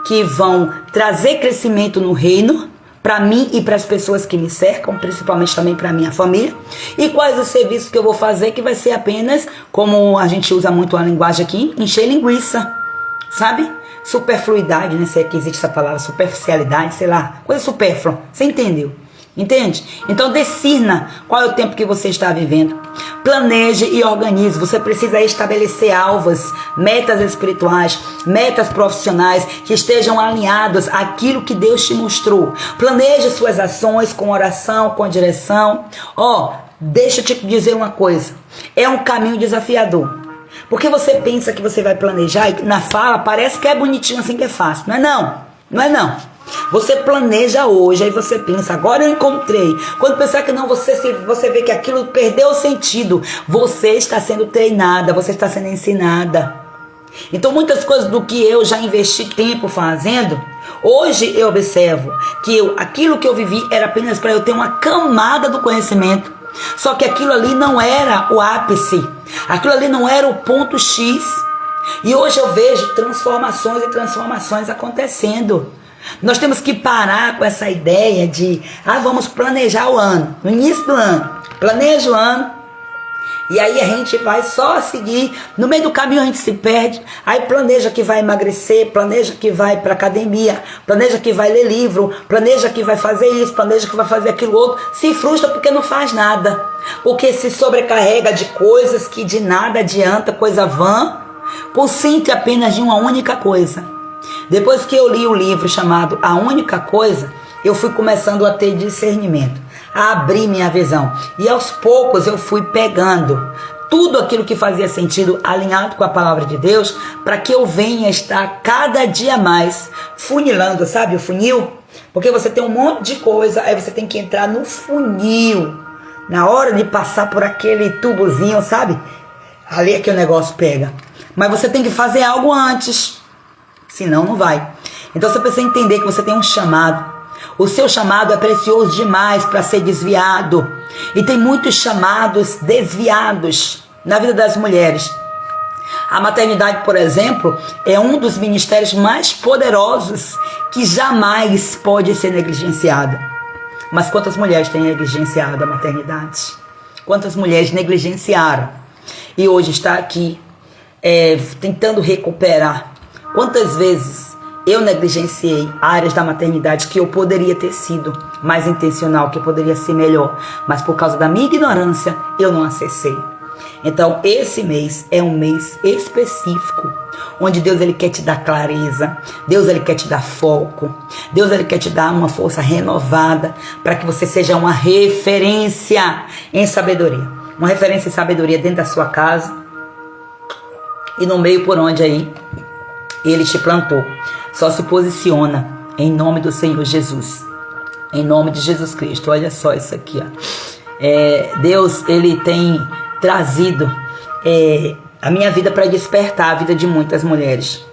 que vão trazer crescimento no reino, para mim e para as pessoas que me cercam, principalmente também para a minha família, e quais os serviços que eu vou fazer que vai ser apenas, como a gente usa muito a linguagem aqui, encher linguiça, sabe? Superfluidade, né? Se é que existe essa palavra, superficialidade, sei lá, coisa supérflua, você entendeu? Entende? Então discirna qual é o tempo que você está vivendo. Planeje e organize. Você precisa estabelecer alvos, metas espirituais, metas profissionais que estejam alinhados àquilo que Deus te mostrou. Planeje suas ações com oração, com direção. Deixa eu te dizer uma coisa. É um caminho desafiador. Porque você pensa que você vai planejar e na fala parece que é bonitinho assim, que é fácil. Não é não. Não é não. Você planeja hoje, aí você pensa, agora eu encontrei. Quando pensar que não, você vê que aquilo perdeu o sentido. Você está sendo treinada, você está sendo ensinada. Então muitas coisas do que eu já investi tempo fazendo, hoje eu observo que aquilo que eu vivi era apenas para eu ter uma camada do conhecimento. Só que aquilo ali não era o ápice, aquilo ali não era o ponto X. E hoje eu vejo transformações e transformações acontecendo. Nós temos que parar com essa ideia de vamos planejar o ano, no início do ano, planeja o ano, e aí a gente vai só seguir, no meio do caminho a gente se perde, aí planeja que vai emagrecer, planeja que vai para academia, planeja que vai ler livro, planeja que vai fazer isso, planeja que vai fazer aquilo outro, se frustra porque não faz nada, porque se sobrecarrega de coisas que de nada adianta, coisa vã, consciente apenas de uma única coisa. Depois que eu li o livro chamado A Única Coisa, eu fui começando a ter discernimento, a abrir minha visão. E aos poucos eu fui pegando tudo aquilo que fazia sentido, alinhado com a palavra de Deus, para que eu venha estar cada dia mais funilando, sabe o funil? Porque você tem um monte de coisa, aí você tem que entrar no funil. Na hora de passar por aquele tubozinho, sabe? Ali é que o negócio pega. Mas você tem que fazer algo antes. Senão não vai. Então você precisa entender que você tem um chamado. O seu chamado é precioso demais para ser desviado. E tem muitos chamados desviados na vida das mulheres. A maternidade, por exemplo, é um dos ministérios mais poderosos que jamais pode ser negligenciada. Mas quantas mulheres têm negligenciado a maternidade? Quantas mulheres negligenciaram? E hoje está aqui tentando recuperar. Quantas vezes eu negligenciei áreas da maternidade que eu poderia ter sido mais intencional, que poderia ser melhor, mas por causa da minha ignorância eu não acessei. Então esse mês é um mês específico, onde Deus ele quer te dar clareza, Deus ele quer te dar foco, Deus ele quer te dar uma força renovada para que você seja uma referência em sabedoria. Uma referência em sabedoria dentro da sua casa e no meio por onde aí Ele te plantou. Só se posiciona em nome do Senhor Jesus. Em nome de Jesus Cristo. Olha só isso aqui, ó. Deus, ele tem trazido a minha vida para despertar a vida de muitas mulheres.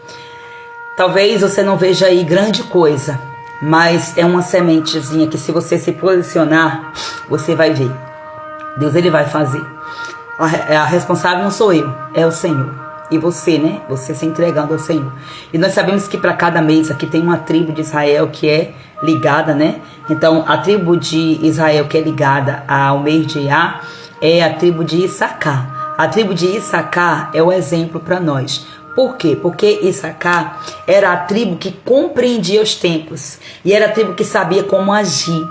Talvez você não veja aí grande coisa, mas é uma sementezinha que se você se posicionar, você vai ver. Deus, ele vai fazer. A responsável não sou eu, é o Senhor. E você, né? Você se entregando ao Senhor. E nós sabemos que para cada mês aqui tem uma tribo de Israel que é ligada, né? Então, a tribo de Israel que é ligada ao mês de Iá é a tribo de Issacar. A tribo de Issacar é o exemplo para nós. Por quê? Porque Issacar era a tribo que compreendia os tempos. E era a tribo que sabia como agir.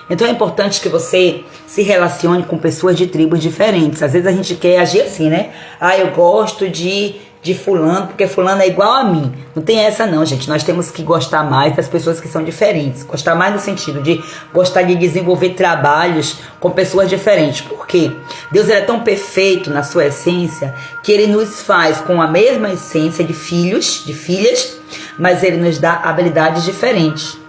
Então é importante que você se relacione com pessoas de tribos diferentes. Às vezes a gente quer agir assim, né? Eu gosto de fulano, porque fulano é igual a mim. Não tem essa não, gente. Nós temos que gostar mais das pessoas que são diferentes. Gostar mais no sentido de gostar de desenvolver trabalhos com pessoas diferentes. Por quê? Deus é tão perfeito na sua essência que ele nos faz com a mesma essência de filhos, de filhas, mas ele nos dá habilidades diferentes.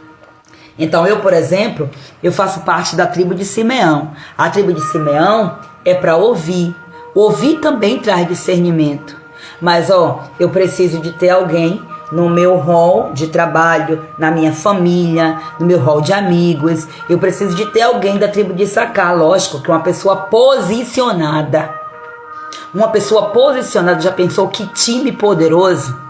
Então eu, por exemplo, eu faço parte da tribo de Simeão. A tribo de Simeão é para ouvir. Ouvir também traz discernimento. Mas eu preciso de ter alguém no meu hall de trabalho, na minha família, no meu hall de amigos. Eu preciso de ter alguém da tribo de Issacar, lógico, que é uma pessoa posicionada. Uma pessoa posicionada, já pensou que time poderoso?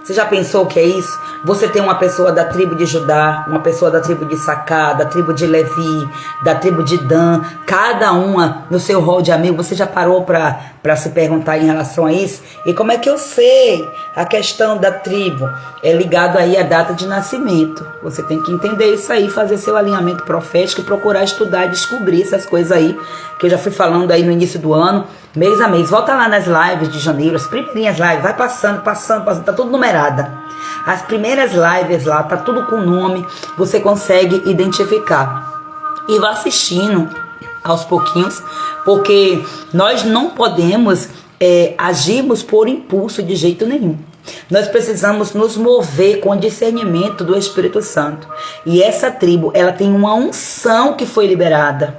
Você já pensou o que é isso? Você tem uma pessoa da tribo de Judá, uma pessoa da tribo de Issacar, da tribo de Levi, da tribo de Dan, cada uma no seu rol de amigos. Você já parou para se perguntar em relação a isso? E como é que eu sei? A questão da tribo é ligado aí à data de nascimento. Você tem que entender isso aí, fazer seu alinhamento profético e procurar estudar e descobrir essas coisas aí, que eu já fui falando aí no início do ano, mês a mês. Volta lá nas lives de janeiro, as primeirinhas lives, vai passando, tá tudo numerada. As primeiras lives lá, tá tudo com nome, você consegue identificar. E vá assistindo aos pouquinhos, porque nós não podemos agirmos por impulso de jeito nenhum. Nós precisamos nos mover com discernimento do Espírito Santo. E essa tribo, ela tem uma unção que foi liberada.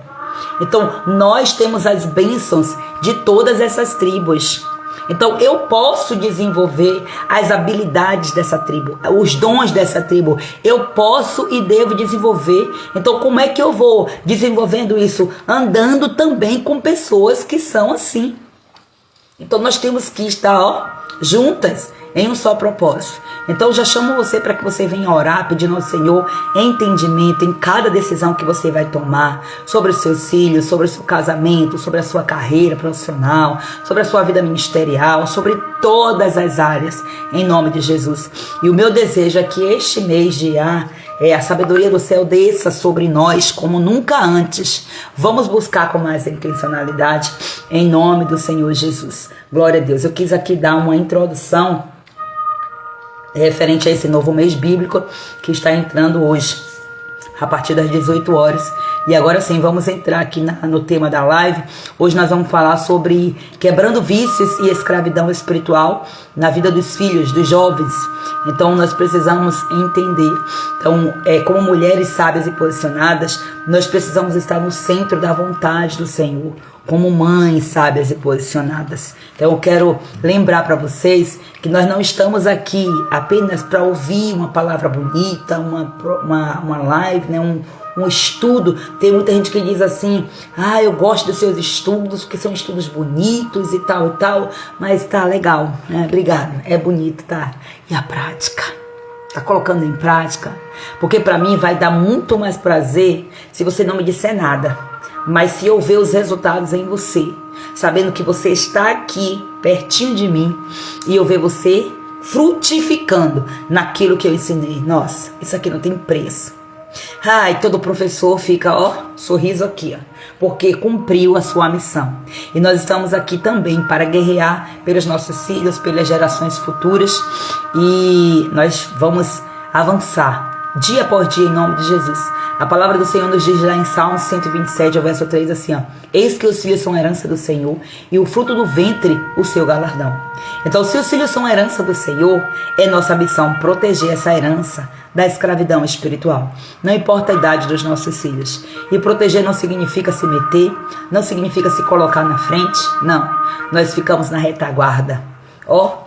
Então, nós temos as bênçãos de todas essas tribos. Então, eu posso desenvolver as habilidades dessa tribo, os dons dessa tribo. Eu posso e devo desenvolver. Então, como é que eu vou desenvolvendo isso? Andando também com pessoas que são assim. Então, nós temos que estar juntas em um só propósito. Então, já chamo você para que você venha orar, pedindo ao Senhor entendimento em cada decisão que você vai tomar, sobre os seus filhos, sobre o seu casamento, sobre a sua carreira profissional, sobre a sua vida ministerial, sobre todas as áreas, em nome de Jesus. E o meu desejo é que este mês de a sabedoria do céu desça sobre nós como nunca antes. Vamos buscar com mais intencionalidade, em nome do Senhor Jesus. Glória a Deus. Eu quis aqui dar uma introdução referente a esse novo mês bíblico que está entrando hoje, a partir das 18 horas. E agora sim, vamos entrar aqui no tema da live. Hoje nós vamos falar sobre quebrando vícios e escravidão espiritual na vida dos filhos, dos jovens. Então nós precisamos entender. Então, como mulheres sábias e posicionadas, nós precisamos estar no centro da vontade do Senhor, como mães sábias e posicionadas. Então eu quero lembrar para vocês que nós não estamos aqui apenas para ouvir uma palavra bonita, uma live, né? Um estudo. Tem muita gente que diz assim: eu gosto dos seus estudos, porque são estudos bonitos e tal, mas tá legal, né? Obrigado, é bonito, tá? E a prática? Tá colocando em prática? Porque para mim vai dar muito mais prazer se você não me disser nada, mas se eu ver os resultados em você, sabendo que você está aqui, pertinho de mim, e eu ver você frutificando naquilo que eu ensinei. Nossa, isso aqui não tem preço. E todo professor fica, sorriso aqui, porque cumpriu a sua missão. E nós estamos aqui também para guerrear pelos nossos filhos, pelas gerações futuras, e nós vamos avançar dia após dia em nome de Jesus. A palavra do Senhor nos diz lá em Salmos 127, verso 3, assim: eis que os filhos são herança do Senhor, e o fruto do ventre o seu galardão. Então, se os filhos são herança do Senhor, é nossa missão proteger essa herança da escravidão espiritual. Não importa a idade dos nossos filhos. E proteger não significa se meter, não significa se colocar na frente, não. Nós ficamos na retaguarda,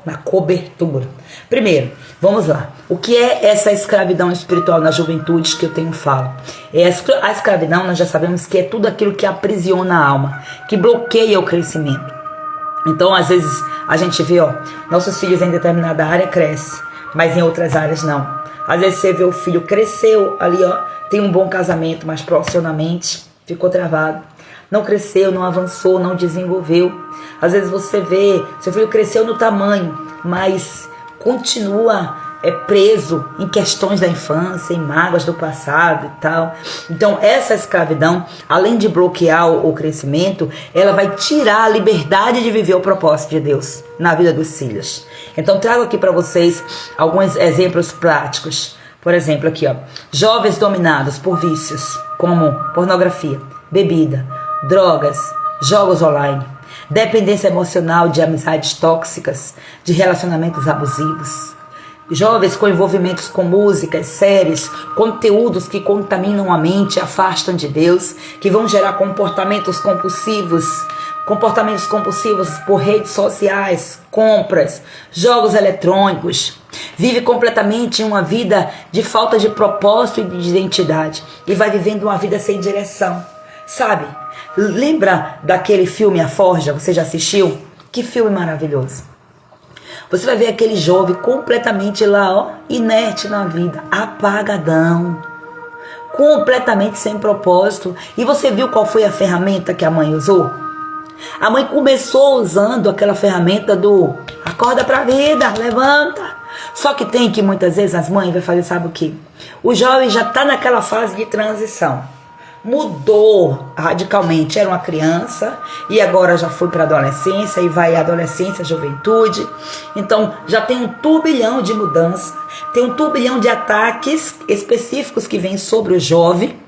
na cobertura. Primeiro, vamos lá. O que é essa escravidão espiritual na juventude que eu tenho falo? A escravidão, nós já sabemos que é tudo aquilo que aprisiona a alma, que bloqueia o crescimento. Então, às vezes, a gente vê, nossos filhos em determinada área crescem, mas em outras áreas não. Às vezes você vê o filho cresceu ali, tem um bom casamento, mas profissionalmente ficou travado. Não cresceu, não avançou, não desenvolveu. Às vezes você vê, seu filho cresceu no tamanho, mas continua preso em questões da infância, em mágoas do passado e tal. Então essa escravidão, além de bloquear o crescimento, ela vai tirar a liberdade de viver o propósito de Deus na vida dos filhos. Então trago aqui para vocês alguns exemplos práticos. Por exemplo, aqui, jovens dominados por vícios como pornografia, bebida, drogas, jogos online, dependência emocional de amizades tóxicas, de relacionamentos abusivos, Jovens com envolvimentos com músicas, séries, conteúdos que contaminam a mente, afastam de Deus, que vão gerar comportamentos compulsivos por redes sociais, compras, jogos eletrônicos. Vive completamente uma vida de falta de propósito e de identidade e vai vivendo uma vida sem direção, sabe? Lembra daquele filme A Forja? Você já assistiu? Que filme maravilhoso! Você vai ver aquele jovem completamente lá, ó, inerte na vida, apagadão, completamente sem propósito. E você viu qual foi a ferramenta que a mãe usou? A mãe começou usando aquela ferramenta do acorda pra vida, levanta. Só que tem que muitas vezes as mães vão fazer, sabe o que? O jovem já está naquela fase de transição. Mudou radicalmente, era uma criança e agora já foi para a adolescência e vai adolescência, juventude. Então já tem um turbilhão de mudança, tem um turbilhão de ataques específicos que vêm sobre o jovem.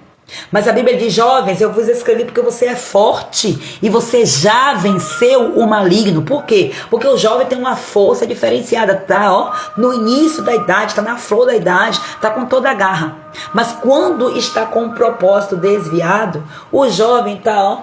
Mas a Bíblia diz: jovens, eu vos escrevi porque você é forte e você já venceu o maligno. Por quê? Porque o jovem tem uma força diferenciada, tá? Ó, no início da idade, tá na flor da idade, tá com toda a garra. Mas quando está com um propósito desviado, o jovem tá, ó,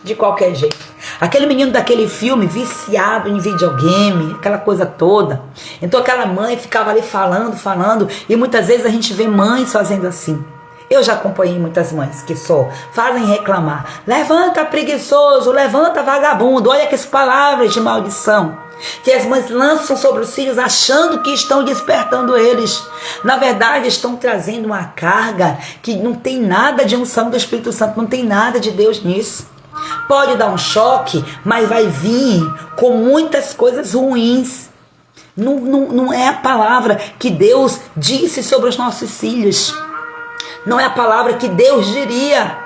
de qualquer jeito. Aquele menino daquele filme viciado em videogame, aquela coisa toda. Então aquela mãe ficava ali falando, e muitas vezes a gente vê mães fazendo assim. Eu já acompanhei muitas mães que só fazem reclamar. Levanta, preguiçoso, levanta, vagabundo. Olha que as palavras de maldição que as mães lançam sobre os filhos achando que estão despertando eles. Na verdade, estão trazendo uma carga que não tem nada de unção do Espírito Santo, não tem nada de Deus nisso. Pode dar um choque, mas vai vir com muitas coisas ruins. Não é a palavra que Deus disse sobre os nossos filhos. Não é a palavra que Deus diria.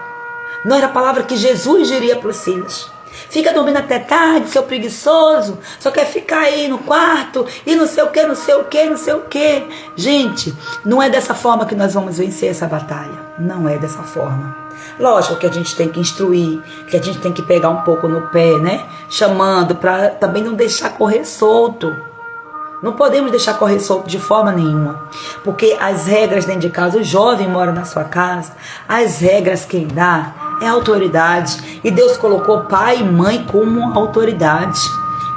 Não era a palavra que Jesus diria para os filhos. Fica dormindo até tarde, seu preguiçoso. Só quer ficar aí no quarto e não sei o que, não sei o que, não sei o que. Gente, não é dessa forma que nós vamos vencer essa batalha. Não é dessa forma. Lógico que a gente tem que instruir, que a gente tem que pegar um pouco no pé, né? Chamando para também não deixar correr solto. Não podemos deixar correr solto de forma nenhuma, porque as regras dentro de casa, o jovem mora na sua casa, as regras quem dá é a autoridade, e Deus colocou pai e mãe como autoridade.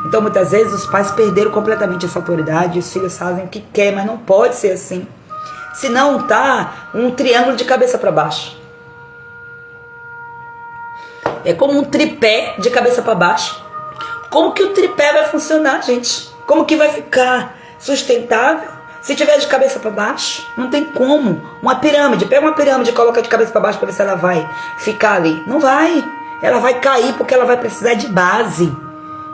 Então muitas vezes os pais perderam completamente essa autoridade, e os filhos fazem o que quer, mas não pode ser assim, senão tá um triângulo de cabeça para baixo. É como um tripé de cabeça para baixo. Como que o tripé vai funcionar, gente? Como que vai ficar sustentável se tiver de cabeça para baixo? Não tem como. Uma pirâmide, pega uma pirâmide e coloca de cabeça para baixo para ver se ela vai ficar ali. Não vai. Ela vai cair porque ela vai precisar de base.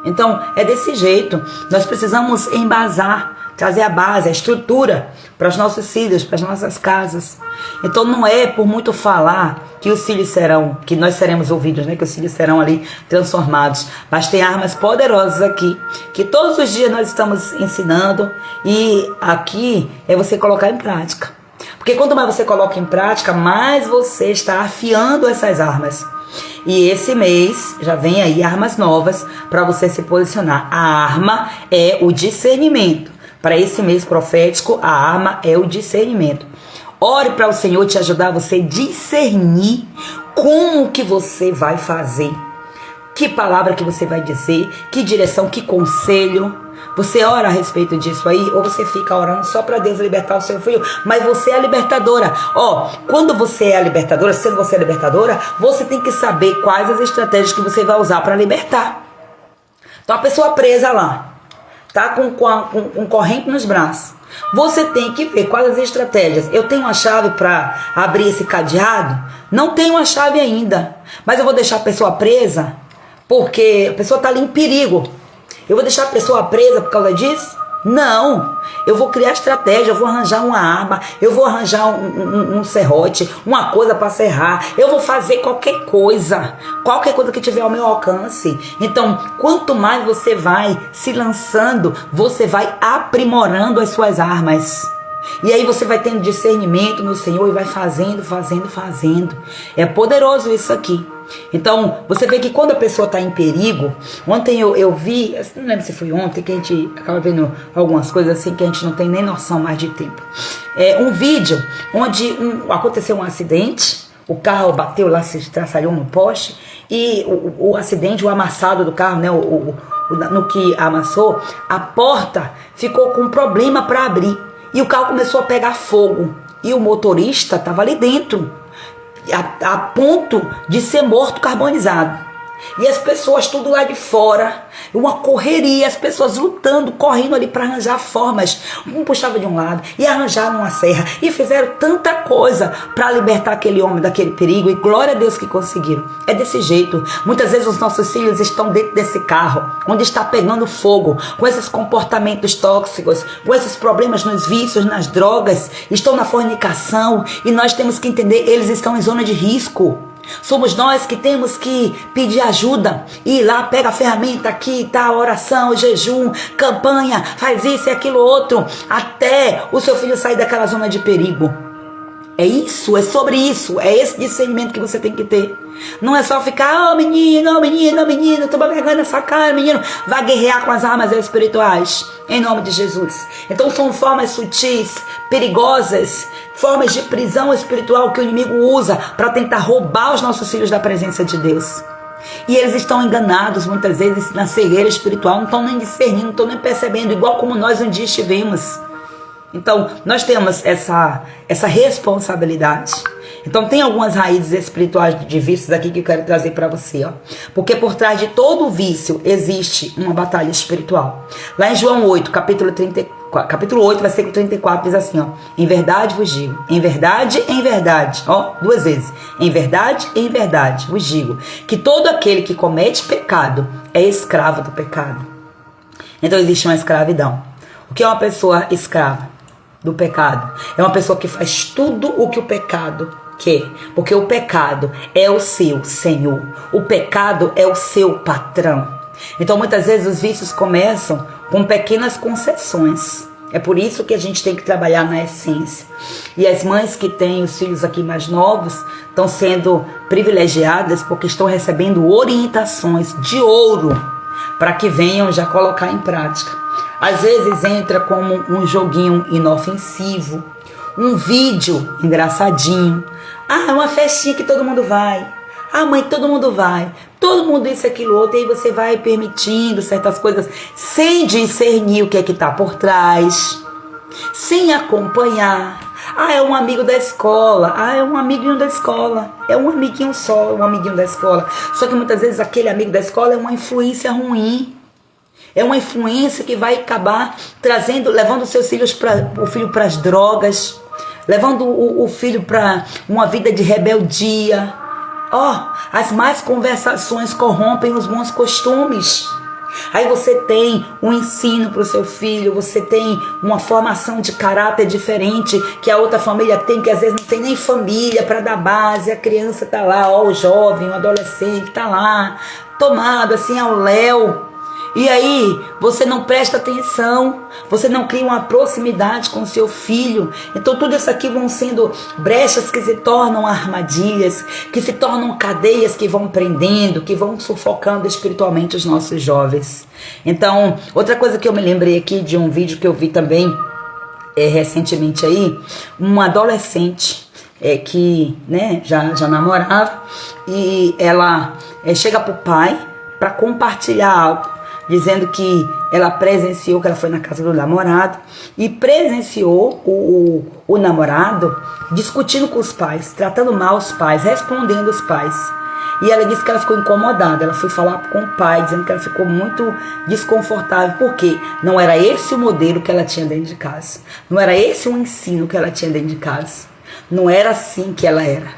Então, é desse jeito. Nós precisamos embasar, trazer a base, a estrutura para os nossos filhos, para as nossas casas. Então não é por muito falar que os filhos serão, que nós seremos ouvidos, né? Que os filhos serão ali transformados. Mas tem armas poderosas aqui, que todos os dias nós estamos ensinando, e aqui é você colocar em prática. Porque quanto mais você coloca em prática, mais você está afiando essas armas. E esse mês já vem aí armas novas para você se posicionar. A arma é o discernimento. Para esse mês profético, a arma é o discernimento. Ore para o Senhor te ajudar a você discernir como que você vai fazer, que palavra que você vai dizer, que direção, que conselho. Você ora a respeito disso aí, ou você fica orando só para Deus libertar o seu filho? Mas você é a libertadora. Quando você é a libertadora, sendo você a libertadora, você tem que saber quais as estratégias que você vai usar para libertar. Então a pessoa presa lá, tá com corrente nos braços. Você tem que ver quais as estratégias. Eu tenho uma chave para abrir esse cadeado? Não tenho uma chave ainda. Mas eu vou deixar a pessoa presa porque a pessoa está ali em perigo. Eu vou deixar a pessoa presa por causa disso? Não. Eu vou criar estratégia, eu vou arranjar uma arma, eu vou arranjar um serrote, uma coisa para serrar. Eu vou fazer qualquer coisa que tiver ao meu alcance. Então, quanto mais você vai se lançando, você vai aprimorando as suas armas. E aí você vai tendo discernimento no Senhor e vai fazendo. É poderoso isso aqui. Então, você vê que quando a pessoa está em perigo, ontem eu vi, não lembro se foi ontem, que a gente acaba vendo algumas coisas assim que a gente não tem nem noção mais de tempo. Um vídeo onde aconteceu um acidente, o carro bateu lá, se estraçalhou no poste, e o acidente, o amassado do carro, né, no que amassou, a porta ficou com problema para abrir, e o carro começou a pegar fogo, e o motorista estava ali dentro, a ponto de ser morto carbonizado. E as pessoas tudo lá de fora, uma correria, as pessoas lutando, correndo ali para arranjar formas. Um puxava de um lado e arranjaram uma serra e fizeram tanta coisa para libertar aquele homem daquele perigo, e glória a Deus que conseguiram. É desse jeito. Muitas vezes os nossos filhos estão dentro desse carro, onde está pegando fogo, com esses comportamentos tóxicos, com esses problemas nos vícios, nas drogas, estão na fornicação, e nós temos que entender, eles estão em zona de risco. Somos nós que temos que pedir ajuda, ir lá, pega a ferramenta aqui, tá, oração, jejum, campanha, faz isso e aquilo outro, até o seu filho sair daquela zona de perigo. É isso, é sobre isso, é esse discernimento que você tem que ter. Não é só ficar, menino, toma vergonha nessa cara, menino. Vai guerrear com as armas espirituais, em nome de Jesus. Então são formas sutis, perigosas, formas de prisão espiritual que o inimigo usa para tentar roubar os nossos filhos da presença de Deus. E eles estão enganados muitas vezes na cegueira espiritual, não estão nem discernindo, não estão nem percebendo, igual como nós um dia estivemos. Então, nós temos essa responsabilidade. Então, tem algumas raízes espirituais de vícios aqui que eu quero trazer para você, ó. Porque por trás de todo vício existe uma batalha espiritual. Lá em João 8, capítulo 8, versículo 34, diz assim, ó: em verdade vos digo, em verdade, ó, 2 vezes, em verdade vos digo, que todo aquele que comete pecado é escravo do pecado. Então, existe uma escravidão. O que é uma pessoa escrava do pecado? É uma pessoa que faz tudo o que o pecado quer, porque o pecado é o seu senhor, o pecado é o seu patrão. Então muitas vezes os vícios começam com pequenas concessões. É por isso que a gente tem que trabalhar na essência. E as mães que têm os filhos aqui mais novos estão sendo privilegiadas porque estão recebendo orientações de ouro para que venham já colocar em prática. Às vezes entra como um joguinho inofensivo, um vídeo engraçadinho. Ah, uma festinha que todo mundo vai. Ah, mãe, todo mundo vai. Todo mundo isso, aquilo, outro. E aí você vai permitindo certas coisas sem discernir o que é que está por trás, sem acompanhar. Ah, é um amigo da escola. Ah, é um amiguinho da escola. É um amiguinho só, um amiguinho da escola. Só que muitas vezes aquele amigo da escola é uma influência ruim. É uma influência que vai acabar levando o filho para as drogas, levando o filho para uma vida de rebeldia. As más conversações corrompem os bons costumes. Aí você tem um ensino para o seu filho, você tem uma formação de caráter diferente que a outra família tem, que às vezes não tem nem família para dar base. A criança está lá, o jovem, o adolescente está lá, tomado assim ao léu. E aí você não presta atenção, você não cria uma proximidade com o seu filho. Então tudo isso aqui vão sendo brechas que se tornam armadilhas, que se tornam cadeias que vão prendendo, que vão sufocando espiritualmente os nossos jovens. Então, outra coisa que eu me lembrei aqui de um vídeo que eu vi também recentemente aí, uma adolescente que já namorava, e ela chega pro pai para compartilhar algo, dizendo que ela presenciou, que ela foi na casa do namorado e presenciou o namorado discutindo com os pais, tratando mal os pais, respondendo os pais. E ela disse que ela ficou incomodada, ela foi falar com o pai, dizendo que ela ficou muito desconfortável, porque não era esse o modelo que ela tinha dentro de casa, não era esse o ensino que ela tinha dentro de casa, não era assim que ela era.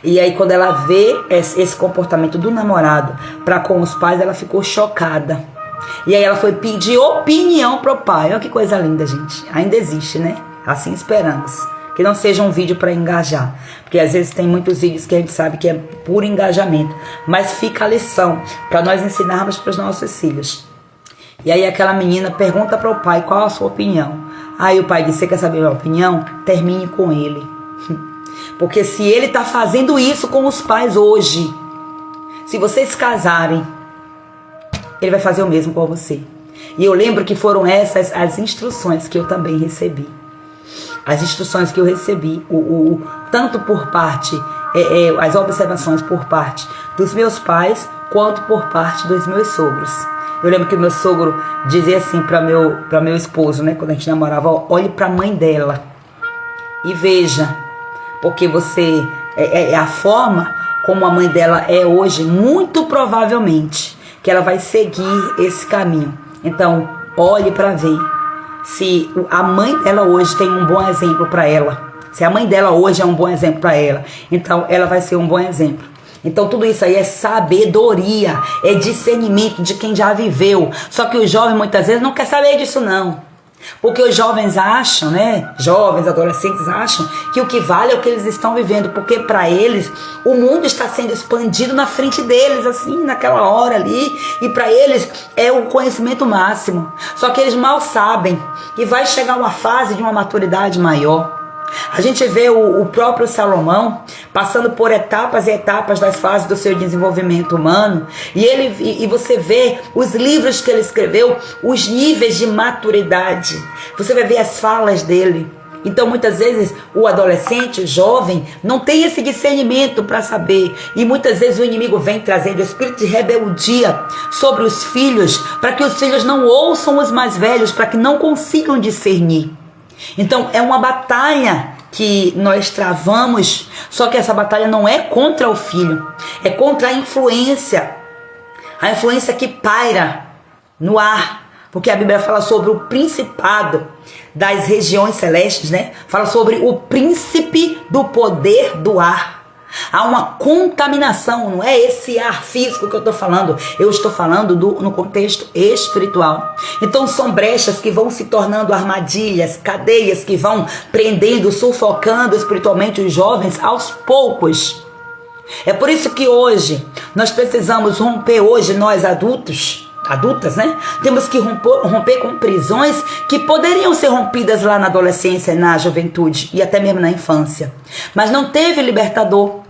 E aí quando ela vê esse comportamento do namorado para com os pais, ela ficou chocada. E aí ela foi pedir opinião pro pai. Olha que coisa linda, gente. Ainda existe, né? Assim esperamos. Que não seja um vídeo para engajar. Porque às vezes tem muitos vídeos que a gente sabe que é puro engajamento. Mas fica a lição para nós ensinarmos para os nossos filhos. E aí aquela menina pergunta pro pai qual a sua opinião. Aí o pai diz: você quer saber a minha opinião? Termine com ele. Porque se ele está fazendo isso com os pais hoje, Se vocês casarem, ele vai fazer o mesmo com você. E eu lembro que foram essas as instruções que eu também recebi. As instruções que eu recebi, tanto por parte, as observações por parte dos meus pais, quanto por parte dos meus sogros. Eu lembro que o meu sogro dizia assim para meu esposo, né, quando a gente namorava: olhe para a mãe dela e veja, porque você a forma como a mãe dela é hoje, muito provavelmente que ela vai seguir esse caminho. Então, olhe para ver se a mãe dela hoje tem um bom exemplo para ela. Se a mãe dela hoje é um bom exemplo para ela, então ela vai ser um bom exemplo. Então tudo isso aí é sabedoria, é discernimento de quem já viveu. Só que o jovem muitas vezes não quer saber disso não. Porque os jovens acham, né? Jovens, adolescentes acham que o que vale é o que eles estão vivendo. Porque para eles o mundo está sendo expandido na frente deles, assim, naquela hora ali. E para eles é o conhecimento máximo. Só que eles mal sabem que vai chegar uma fase de uma maturidade maior. A gente vê o próprio Salomão passando por etapas e etapas das fases do seu desenvolvimento humano, e você vê os livros que ele escreveu, os níveis de maturidade, você vai ver as falas dele. Então muitas vezes o adolescente, o jovem, não tem esse discernimento para saber, e muitas vezes o inimigo vem trazendo o espírito de rebeldia sobre os filhos, para que os filhos não ouçam os mais velhos, para que não consigam discernir. Então é uma batalha que nós travamos, só que essa batalha não é contra o filho, é contra a influência que paira no ar, porque a Bíblia fala sobre o principado das regiões celestes, né? Fala sobre o príncipe do poder do ar. Há uma contaminação, não é esse ar físico que eu estou falando, eu estou falando no contexto espiritual. Então são brechas que vão se tornando armadilhas, cadeias que vão prendendo, sufocando espiritualmente os jovens aos poucos. É por isso que hoje nós precisamos romper, hoje nós adultas, né? Temos que romper com prisões que poderiam ser rompidas lá na adolescência, na juventude e até mesmo na infância. Mas não teve libertador,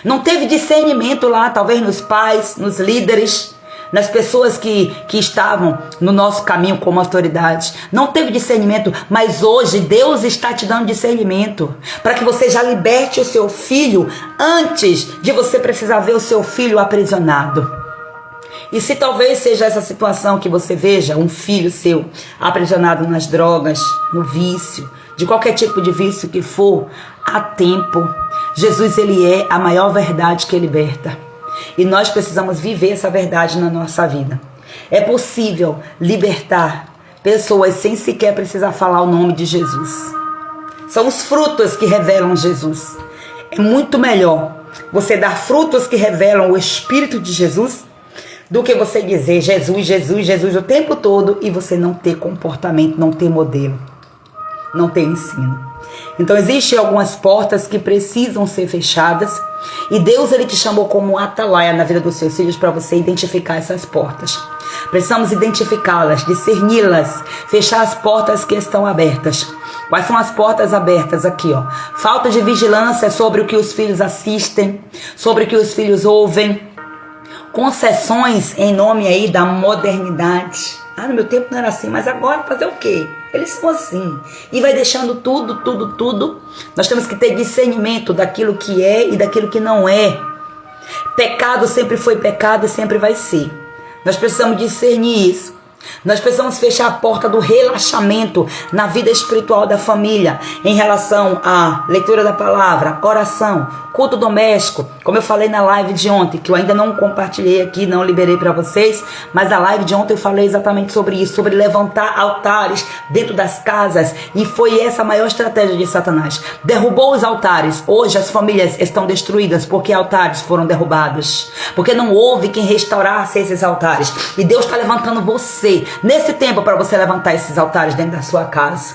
não teve discernimento lá, talvez nos pais, nos líderes, nas pessoas que estavam no nosso caminho como autoridade. Não teve discernimento, mas hoje Deus está te dando discernimento para que você já liberte o seu filho antes de você precisar ver o seu filho aprisionado. E se talvez seja essa situação que você veja um filho seu aprisionado nas drogas, no vício, de qualquer tipo de vício que for, há tempo. Jesus, ele é a maior verdade que liberta. E nós precisamos viver essa verdade na nossa vida. É possível libertar pessoas sem sequer precisar falar o nome de Jesus. São os frutos que revelam Jesus. É muito melhor você dar frutos que revelam o Espírito de Jesus do que você dizer Jesus, Jesus, Jesus o tempo todo e você não ter comportamento, não ter modelo, não ter ensino. Então existem algumas portas que precisam ser fechadas e Deus, ele te chamou como atalaia na vida dos seus filhos para você identificar essas portas. Precisamos identificá-las, discerni-las, fechar as portas que estão abertas. Quais são as portas abertas aqui, ó? Falta de vigilância sobre o que os filhos assistem, sobre o que os filhos ouvem. Concessões em nome aí da modernidade. No meu tempo não era assim, mas agora fazer o quê? Eles são assim. E vai deixando tudo. Nós temos que ter discernimento daquilo que é e daquilo que não é. Pecado sempre foi pecado e sempre vai ser. Nós precisamos discernir isso. Nós precisamos fechar a porta do relaxamento na vida espiritual da família, em relação à leitura da palavra, oração, culto doméstico, como eu falei na live de ontem, que eu ainda não compartilhei aqui, não liberei para vocês, mas na live de ontem eu falei exatamente sobre isso, sobre levantar altares dentro das casas, e foi essa a maior estratégia de Satanás. Derrubou os altares. Hoje as famílias estão destruídas porque altares foram derrubados, porque não houve quem restaurasse esses altares, e Deus está levantando você nesse tempo para você levantar esses altares dentro da sua casa.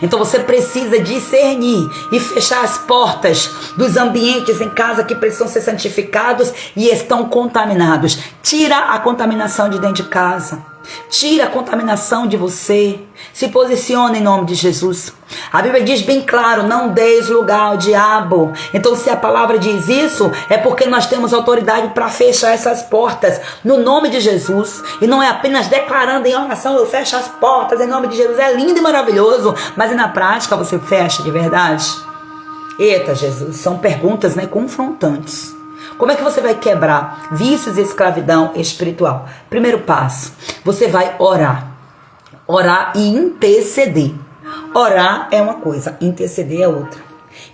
Então você precisa discernir e fechar as portas dos ambientes em casa que precisam ser santificados e estão contaminados. Tira a contaminação de dentro de casa. Tira a contaminação de você. Se posiciona em nome de Jesus. A Bíblia diz bem claro, não deis lugar ao diabo. Então se a palavra diz isso, é porque nós temos autoridade para fechar essas portas no nome de Jesus. E não é apenas declarando em oração, eu fecho as portas em nome de Jesus. É lindo e maravilhoso, mas na prática você fecha de verdade? Eita Jesus, são perguntas, confrontantes. Como é que você vai quebrar vícios e escravidão espiritual? Primeiro passo, você vai orar. Orar e interceder. Orar é uma coisa, interceder é outra.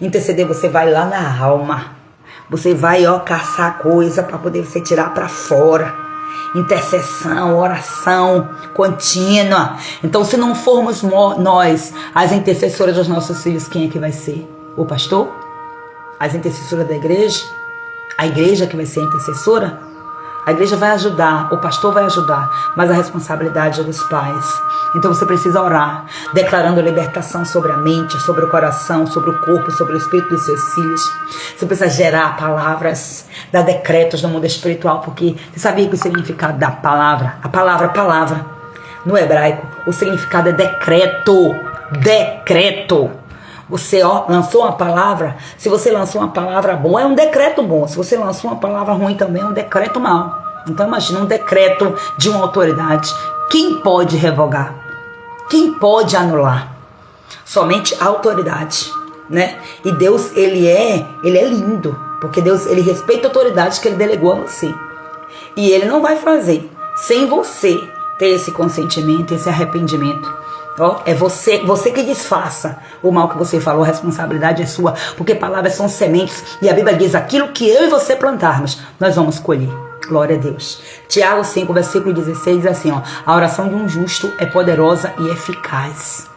Interceder, você vai lá na alma. Você vai, caçar coisa para poder você tirar para fora. Intercessão, oração contínua. Então, se não formos nós as intercessoras dos nossos filhos, quem é que vai ser? O pastor? As intercessoras da igreja? A igreja que vai ser a intercessora? A igreja vai ajudar, o pastor vai ajudar, mas a responsabilidade é dos pais. Então você precisa orar, declarando libertação sobre a mente, sobre o coração, sobre o corpo, sobre o espírito dos seus filhos. Você precisa gerar palavras, dar decretos no mundo espiritual, porque você sabia que o significado da palavra, a palavra, no hebraico, o significado é decreto. Você lançou uma palavra, se você lançou uma palavra boa, é um decreto bom. Se você lançou uma palavra ruim também, é um decreto mau. Então imagina um decreto de uma autoridade. Quem pode revogar? Quem pode anular? Somente a autoridade, E Deus, ele é lindo, porque Deus, ele respeita a autoridade que ele delegou a você. E ele não vai fazer sem você ter esse consentimento, esse arrependimento. É você que desfaça o mal que você falou, a responsabilidade é sua, porque palavras são sementes, e a Bíblia diz, aquilo que eu e você plantarmos, nós vamos colher. Glória a Deus. Tiago 5, versículo 16 diz assim, a oração de um justo é poderosa e eficaz.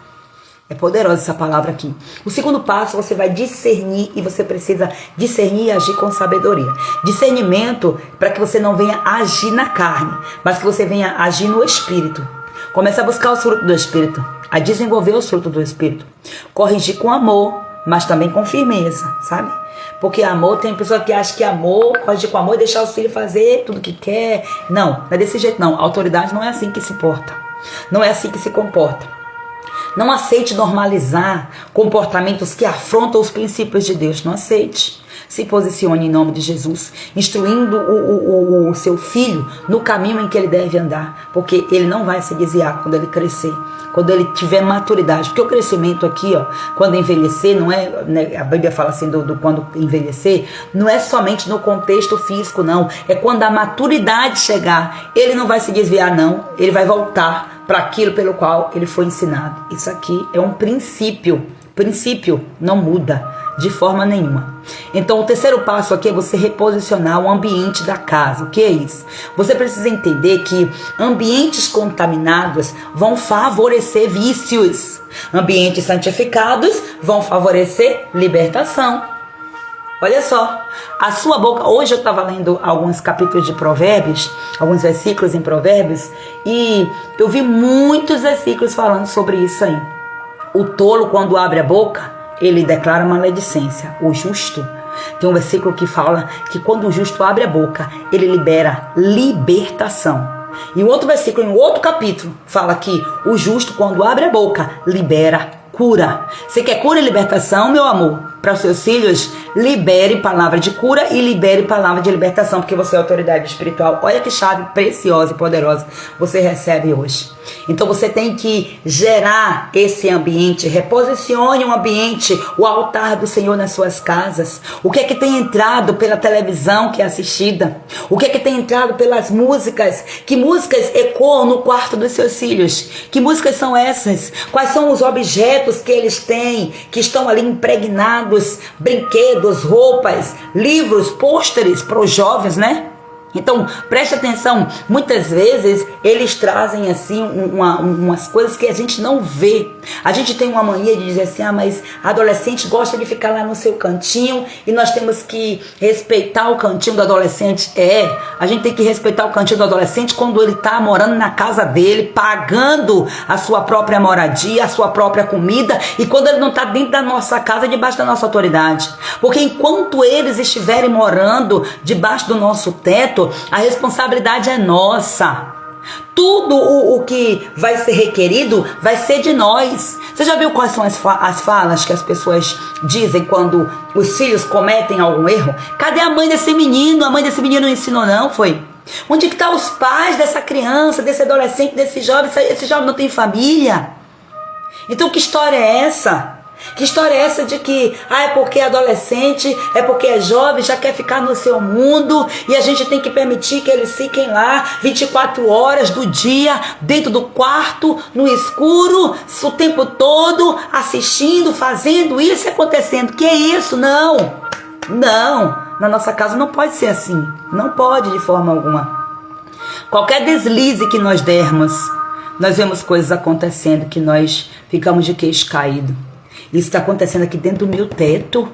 É poderosa essa palavra aqui. O segundo passo, você vai discernir, e você precisa discernir e agir com sabedoria. Discernimento para que você não venha agir na carne, mas que você venha agir no Espírito. Começa a buscar os frutos do Espírito, a desenvolver os frutos do Espírito. Corrigir com amor, mas também com firmeza, sabe? Porque amor, tem pessoa que acha que amor, corrigir com amor e deixar os filhos fazer tudo que quer. Não é desse jeito não. A autoridade não é assim que se porta. Não é assim que se comporta. Não aceite normalizar comportamentos que afrontam os princípios de Deus. Não aceite. Se posicione em nome de Jesus, instruindo o seu filho no caminho em que ele deve andar, porque ele não vai se desviar quando ele crescer, quando ele tiver maturidade. Porque o crescimento aqui, quando envelhecer, não é, a Bíblia fala assim do quando envelhecer, não é somente no contexto físico, não. É quando a maturidade chegar, ele não vai se desviar, não. Ele vai voltar para aquilo pelo qual ele foi ensinado. Isso aqui é um princípio. Princípio não muda de forma nenhuma. Então o terceiro passo aqui é você reposicionar o ambiente da casa. O que é isso? Você precisa entender que ambientes contaminados vão favorecer vícios. Ambientes santificados vão favorecer libertação. Olha só, a sua boca... Hoje eu estava lendo alguns capítulos de Provérbios, alguns versículos em Provérbios, e eu vi muitos versículos falando sobre isso aí. O tolo, quando abre a boca, ele declara maledicência. O justo, tem um versículo que fala que quando o justo abre a boca, ele libera libertação. E um outro versículo, em outro capítulo, fala que o justo, quando abre a boca, libera cura. Você quer cura e libertação, meu amor? Para os seus filhos, libere palavra de cura e libere palavra de libertação, porque você é autoridade espiritual. Olha que chave preciosa e poderosa você recebe hoje. Então você tem que gerar esse ambiente, reposicione um ambiente, o altar do Senhor nas suas casas. O que é que tem entrado pela televisão que é assistida? O que é que tem entrado pelas músicas? Que músicas ecoam no quarto dos seus filhos? Que músicas são essas? Quais são os objetos que eles têm, que estão ali impregnados? Brinquedos, roupas, livros, pôsteres para os jovens, Então, preste atenção, muitas vezes eles trazem assim umas coisas que a gente não vê. A gente tem uma mania de dizer assim, mas adolescente gosta de ficar lá no seu cantinho e nós temos que respeitar o cantinho do adolescente. A gente tem que respeitar o cantinho do adolescente quando ele está morando na casa dele, pagando a sua própria moradia, a sua própria comida, e quando ele não está dentro da nossa casa, debaixo da nossa autoridade. Porque enquanto eles estiverem morando debaixo do nosso teto, a responsabilidade é nossa. Tudo o que vai ser requerido vai ser de nós. Você já viu quais são as falas que as pessoas dizem quando os filhos cometem algum erro? Cadê a mãe desse menino? A mãe desse menino não ensinou não, foi? Onde que estão os pais dessa criança, desse adolescente, desse jovem? Esse jovem não tem família? Então que história é essa? Que história é essa de que é porque é adolescente, é porque é jovem, já quer ficar no seu mundo e a gente tem que permitir que eles fiquem lá 24 horas do dia, dentro do quarto, no escuro, o tempo todo, assistindo, fazendo isso e acontecendo? Que é isso? Não, na nossa casa não pode ser assim, não pode de forma alguma. Qualquer deslize que nós dermos, nós vemos coisas acontecendo que nós ficamos de queixo caído. Isso está acontecendo aqui dentro do meu teto,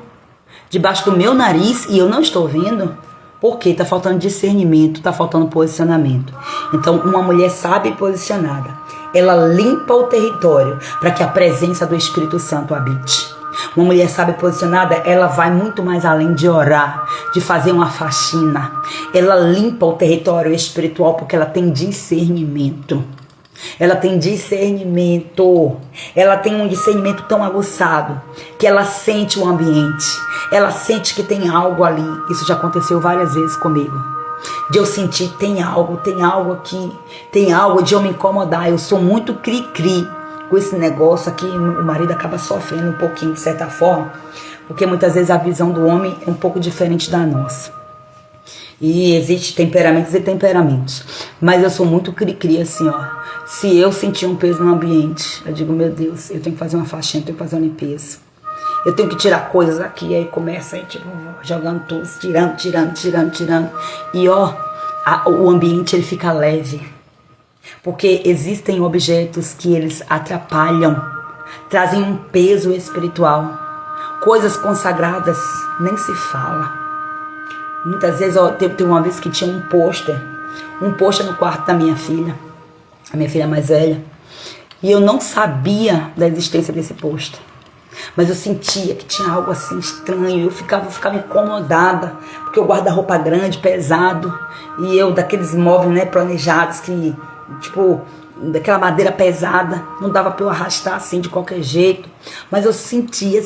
debaixo do meu nariz, e eu não estou vendo. Por quê? Está faltando discernimento, está faltando posicionamento. Então, uma mulher sábia e posicionada, ela limpa o território para que a presença do Espírito Santo habite. Uma mulher sábia e posicionada, ela vai muito mais além de orar, de fazer uma faxina. Ela limpa o território espiritual porque ela tem discernimento. Ela tem discernimento, ela tem um discernimento tão aguçado que ela sente o ambiente, ela sente que tem algo ali. Isso já aconteceu várias vezes comigo, de eu sentir tem algo aqui, tem algo, de eu me incomodar. Eu sou muito cri-cri com esse negócio aqui. O marido acaba sofrendo um pouquinho de certa forma, porque muitas vezes a visão do homem é um pouco diferente da nossa. E existe temperamentos e temperamentos, mas eu sou muito cri-cri assim, ó. Se eu sentir um peso no ambiente, eu digo, meu Deus, eu tenho que fazer uma faxina, eu tenho que fazer uma limpeza. Eu tenho que tirar coisas aqui, aí começa aí, tipo, jogando tudo, tirando. E ó, o ambiente ele fica leve. Porque existem objetos que eles atrapalham, trazem um peso espiritual. Coisas consagradas nem se fala. Muitas vezes, ó, teve uma vez que tinha um pôster no quarto da minha filha, a minha filha mais velha, e eu não sabia da existência desse pôster, mas eu sentia que tinha algo assim estranho. Eu ficava incomodada, porque eu guardo roupa grande, pesado, e eu daqueles móveis, né, planejados, que tipo, daquela madeira pesada, não dava para eu arrastar assim de qualquer jeito, mas eu sentia,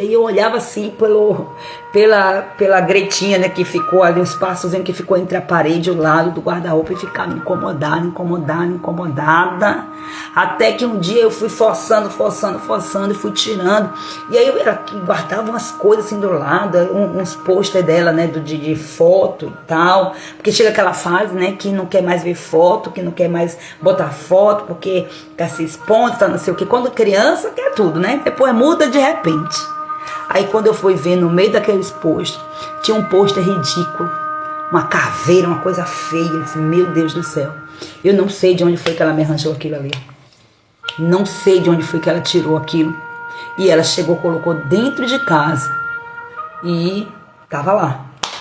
e eu olhava assim pela gretinha, né, que ficou ali, um espaçozinho que ficou entre a parede e o lado do guarda-roupa, e ficava incomodada, até que um dia eu fui forçando e fui tirando, e aí eu guardava umas coisas assim do lado, uns pôster dela, né, de foto e tal, porque chega aquela fase, né, que não quer mais ver foto, que não quer mais botar foto, porque quer se expondo, tá, não sei o que. Quando criança quer tudo, né, depois muda de repente. Aí quando eu fui ver no meio daqueles pôster, tinha um pôster ridículo, uma caveira, uma coisa feia. Eu disse, meu Deus do céu, eu não sei de onde foi que ela me arranjou aquilo ali, não sei de onde foi que ela tirou aquilo, e ela chegou, colocou dentro de casa e tava lá.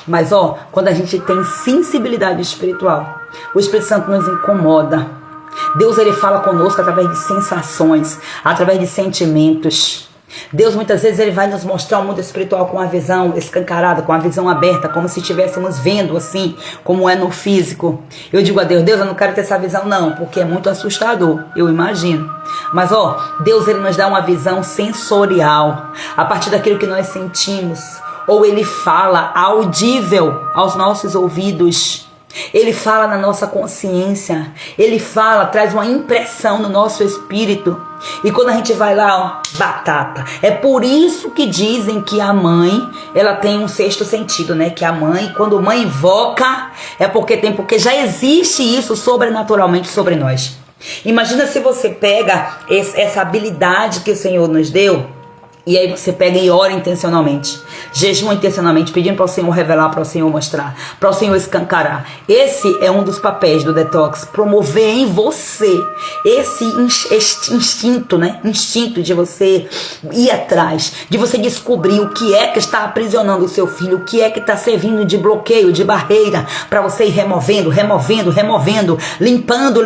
Mas ó, quando a gente tem sensibilidade espiritual, o Espírito Santo nos incomoda. Deus, ele fala conosco através de sensações, através de sentimentos. Deus muitas vezes ele vai nos mostrar o mundo espiritual com a visão escancarada, com a visão aberta, como se estivéssemos vendo assim, como é no físico. Eu digo a Deus, eu não quero ter essa visão não, porque é muito assustador, eu imagino. Mas ó, Deus ele nos dá uma visão sensorial, a partir daquilo que nós sentimos. Ou ele fala audível aos nossos ouvidos. Ele fala na nossa consciência, ele fala, traz uma impressão no nosso espírito. E quando a gente vai lá, ó, batata. É por isso que dizem que a mãe, ela tem um sexto sentido, né? Que a mãe, quando a mãe invoca, é porque já existe isso sobrenaturalmente sobre nós. Imagina se você pega essa habilidade que o Senhor nos deu, e aí você pega e ora intencionalmente, jejum intencionalmente, pedindo para o Senhor revelar, para o Senhor mostrar, para o Senhor escancarar. Esse é um dos papéis do detox, promover em você esse instinto, né? Instinto de você ir atrás, de você descobrir o que é que está aprisionando o seu filho, o que é que está servindo de bloqueio, de barreira, para você ir removendo, limpando.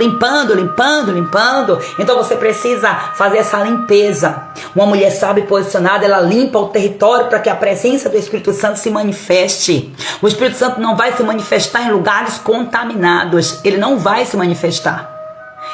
Então você precisa fazer essa limpeza. Uma mulher sábia e posicionada, posicionada, ela limpa o território para que a presença do Espírito Santo se manifeste. O Espírito Santo não vai se manifestar em lugares contaminados. Ele não vai se manifestar.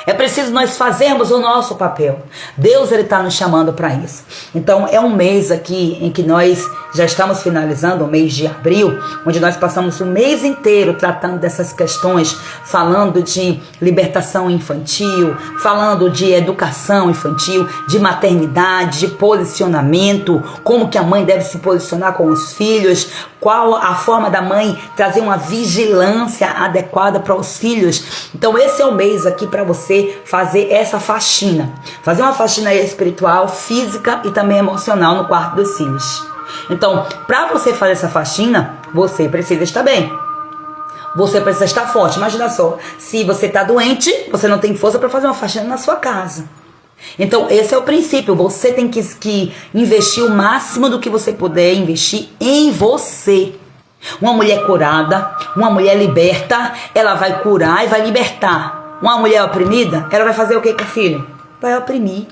É preciso nós fazermos o nosso papel. Deus, Ele está nos chamando para isso. Então, é um mês aqui em que nós já estamos finalizando, o mês de abril, onde nós passamos o mês inteiro tratando dessas questões, falando de libertação infantil, falando de educação infantil, de maternidade, de posicionamento, como que a mãe deve se posicionar com os filhos, qual a forma da mãe trazer uma vigilância adequada para os filhos. Então, esse é o mês aqui para você fazer essa faxina. Fazer uma faxina espiritual, física e também emocional no quarto dos filhos. Então, para você fazer essa faxina, você precisa estar bem. Você precisa estar forte. Imagina só, se você está doente, você não tem força para fazer uma faxina na sua casa. Então, esse é o princípio. Você tem que investir o máximo do que você puder investir em você. Uma mulher curada, uma mulher liberta, ela vai curar e vai libertar. Uma mulher oprimida, ela vai fazer o que com o filho? Vai oprimir.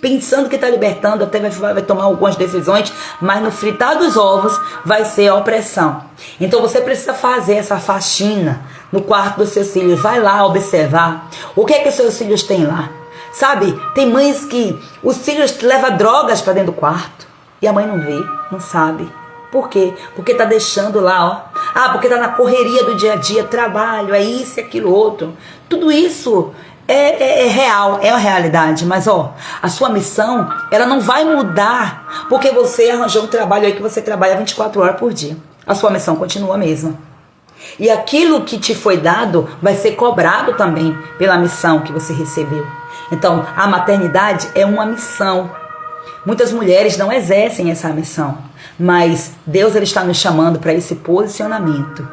Pensando que está libertando, até vai tomar algumas decisões, mas no fritar dos ovos vai ser a opressão. Então você precisa fazer essa faxina no quarto dos seus filhos. Vai lá observar o que é que os seus filhos têm lá. Sabe, tem mães que os filhos levam drogas para dentro do quarto e a mãe não vê, não sabe. Por quê? Porque tá deixando lá, ó. Ah, porque tá na correria do dia a dia, trabalho, é isso e aquilo outro. Tudo isso é real, é a realidade. Mas, ó, a sua missão, ela não vai mudar porque você arranjou um trabalho aí que você trabalha 24 horas por dia. A sua missão continua a mesma. E aquilo que te foi dado vai ser cobrado também pela missão que você recebeu. Então, a maternidade é uma missão. Muitas mulheres não exercem essa missão, mas Deus, Ele está nos chamando para esse posicionamento,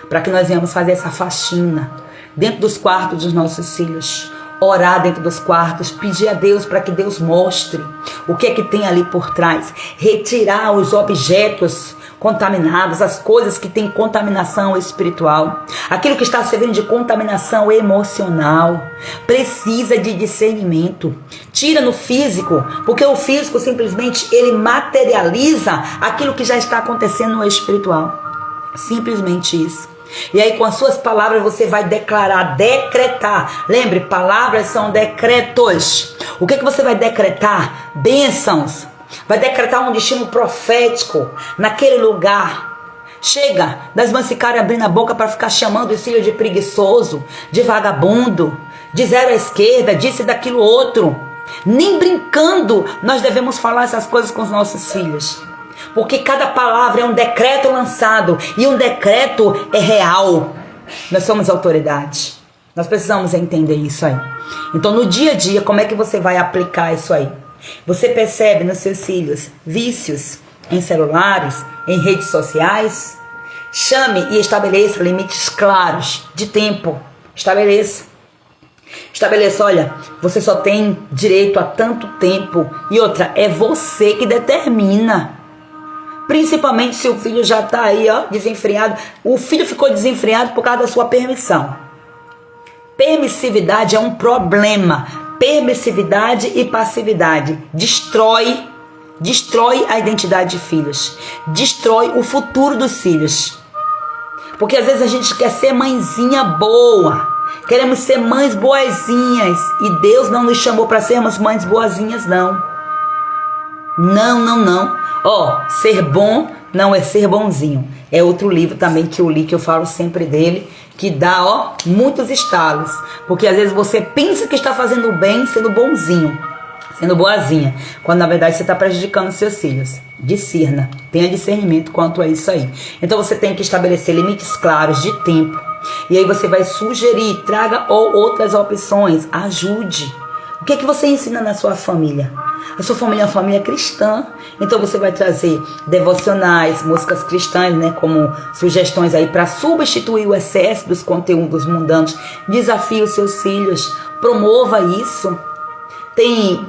para que nós venhamos fazer essa faxina dentro dos quartos dos nossos filhos, orar dentro dos quartos, pedir a Deus para que Deus mostre o que é que tem ali por trás, retirar os objetos contaminados, as coisas que têm contaminação espiritual, aquilo que está servindo de contaminação emocional, precisa de discernimento. Tira no físico, porque o físico simplesmente ele materializa aquilo que já está acontecendo no espiritual. Simplesmente isso. E aí com as suas palavras você vai declarar, decretar. Lembre, palavras são decretos. O que você vai decretar? Bênçãos. Vai decretar um destino profético naquele lugar. Chega das mães ficarem abrindo a boca para ficar chamando os filhos de preguiçoso, de vagabundo, de zero à esquerda, disso e daquilo outro. Nem brincando nós devemos falar essas coisas com os nossos filhos. Porque cada palavra é um decreto lançado e um decreto é real. Nós somos autoridade. Nós precisamos entender isso aí. Então no dia a dia, como é que você vai aplicar isso aí? Você percebe nos seus filhos vícios em celulares, em redes sociais? Chame e estabeleça limites claros de tempo. Estabeleça, olha, você só tem direito a tanto tempo. E outra, é você que determina. Principalmente se o filho já está aí, ó, desenfreado. O filho ficou desenfreado por causa da sua permissão. Permissividade é um problema. Permissividade e passividade destrói a identidade de filhos, destrói o futuro dos filhos. Porque às vezes a gente quer ser mãezinha boa, queremos ser mães boazinhas, e Deus não nos chamou para sermos mães boazinhas, não. Não. Ó, ser bom não é ser bonzinho. É outro livro também que eu li, que eu falo sempre dele, que dá, ó, muitos estalos. Porque às vezes você pensa que está fazendo bem, sendo bonzinho, sendo boazinha, quando na verdade você está prejudicando seus filhos. Discerna, tenha discernimento quanto a isso aí. Então você tem que estabelecer limites claros de tempo. E aí você vai sugerir, traga outras opções, ajude. O que é que você ensina na sua família? A sua família é uma família cristã, então você vai trazer devocionais, músicas cristãs, né, como sugestões aí para substituir o excesso dos conteúdos mundanos. Desafie os seus filhos, promova isso. Tem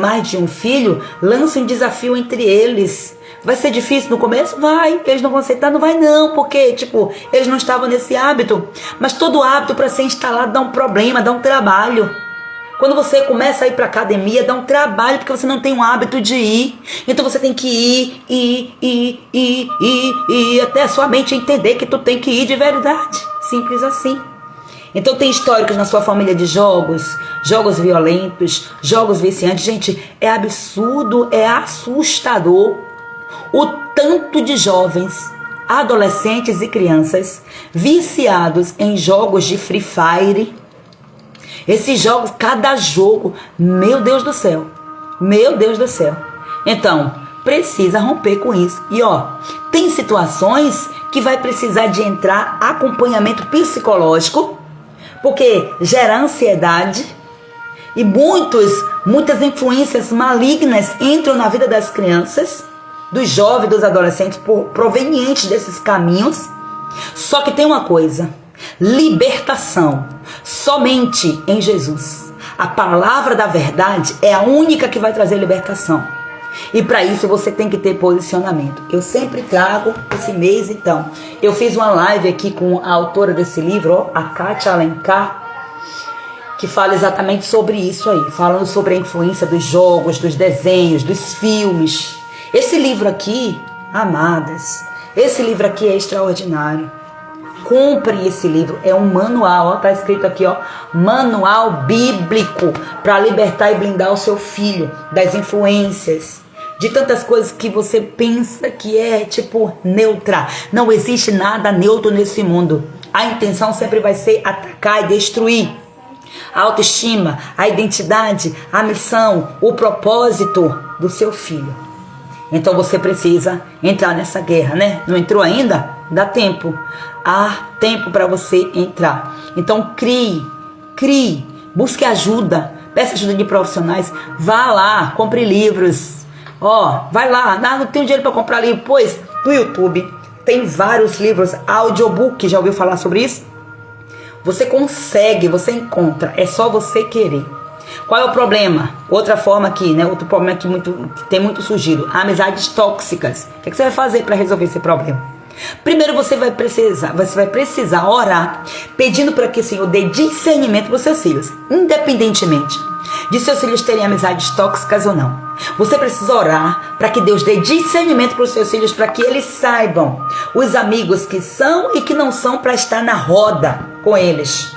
mais de um filho, lance um desafio entre eles. Vai ser difícil no começo? Vai. Eles não vão aceitar? Não vai não, porque eles não estavam nesse hábito. Mas todo hábito para ser instalado dá um problema, dá um trabalho. Quando você começa a ir para academia, dá um trabalho porque você não tem o hábito de ir. Então você tem que ir até a sua mente entender que tu tem que ir de verdade. Simples assim. Então tem históricos na sua família de jogos violentos, jogos viciantes. Gente, é absurdo, é assustador o tanto de jovens, adolescentes e crianças viciados em jogos de Free Fire. Esses jogos, cada jogo, meu Deus do céu. Meu Deus do céu. Então, precisa romper com isso. E tem situações que vai precisar de entrar acompanhamento psicológico, porque gera ansiedade e muitas influências malignas entram na vida das crianças, dos jovens, dos adolescentes, provenientes desses caminhos. Só que tem uma coisa: libertação somente em Jesus. A palavra da verdade é a única que vai trazer libertação. E para isso você tem que ter posicionamento. Eu sempre trago esse mês, então. Eu fiz uma live aqui com a autora desse livro, a Kátia Alencar, que fala exatamente sobre isso aí. Falando sobre a influência dos jogos, dos desenhos, dos filmes. Esse livro aqui, amadas, esse livro aqui é extraordinário. Comprem esse livro, é um manual, tá escrito aqui, manual bíblico para libertar e blindar o seu filho das influências, de tantas coisas que você pensa que é tipo neutra. Não existe nada neutro nesse mundo. A intenção sempre vai ser atacar e destruir a autoestima, a identidade, a missão, o propósito do seu filho. Então você precisa entrar nessa guerra, né? Não entrou ainda? Dá tempo. Há tempo para você entrar. Então crie, busque ajuda, peça ajuda de profissionais, vá lá, compre livros. Vai lá, não tenho dinheiro para comprar livro, pois no YouTube tem vários livros, audiobook, já ouviu falar sobre isso? Você consegue, você encontra, é só você querer. Qual é o problema? Outra forma aqui, né? Outro problema que tem muito surgido: amizades tóxicas. O que você vai fazer para resolver esse problema? Primeiro você vai precisar orar, pedindo para que o Senhor dê discernimento para os seus filhos, independentemente de seus filhos terem amizades tóxicas ou não. Você precisa orar para que Deus dê discernimento para os seus filhos, para que eles saibam os amigos que são e que não são, para estar na roda com eles.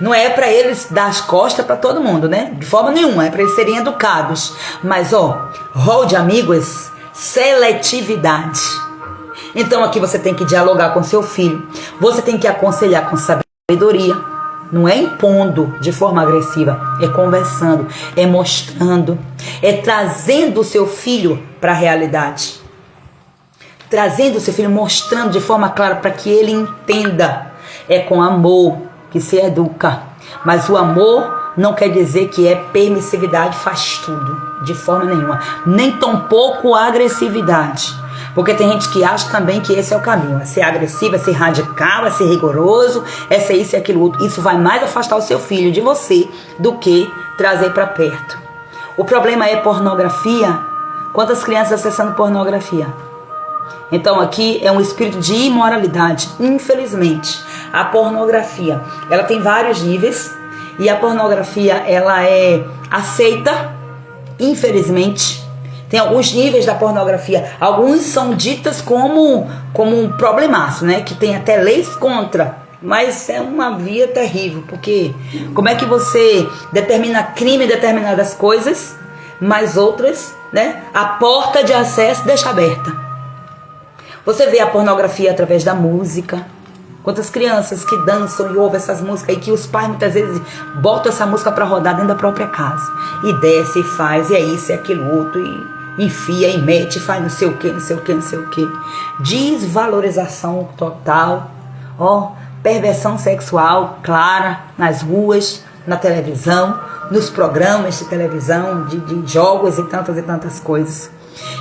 Não é para eles dar as costas para todo mundo, né? De forma nenhuma, é para eles serem educados. Mas, rol de amigos, seletividade. Então aqui você tem que dialogar com seu filho. Você tem que aconselhar com sabedoria. Não é impondo de forma agressiva, é conversando, é mostrando, é trazendo o seu filho para a realidade. Trazendo o seu filho, mostrando de forma clara para que ele entenda. É com amor que se educa. Mas o amor não quer dizer que é permissividade, faz tudo, de forma nenhuma. Nem tampouco agressividade. Porque tem gente que acha também que esse é o caminho. É ser agressivo, é ser radical, é ser rigoroso, é ser isso e aquilo outro. Isso vai mais afastar o seu filho de você do que trazer para perto. O problema é pornografia. Quantas crianças acessando pornografia? Então aqui é um espírito de imoralidade. Infelizmente, a pornografia, ela tem vários níveis. E a pornografia, ela é aceita, infelizmente. Tem alguns níveis da pornografia. Alguns são ditas como um problemaço, né? Que tem até leis contra. Mas é uma via terrível. Porque como é que você determina crime em determinadas coisas, mas outras, né? A porta de acesso deixa aberta. Você vê a pornografia através da música. Quantas crianças que dançam e ouvem essas músicas e que os pais muitas vezes botam essa música para rodar dentro da própria casa. E desce e faz, e é isso, é aquilo outro, e enfia e mete, faz não sei o que, não sei o que, não sei o que. Desvalorização total, perversão sexual clara nas ruas, na televisão, nos programas de televisão, de jogos e tantas coisas.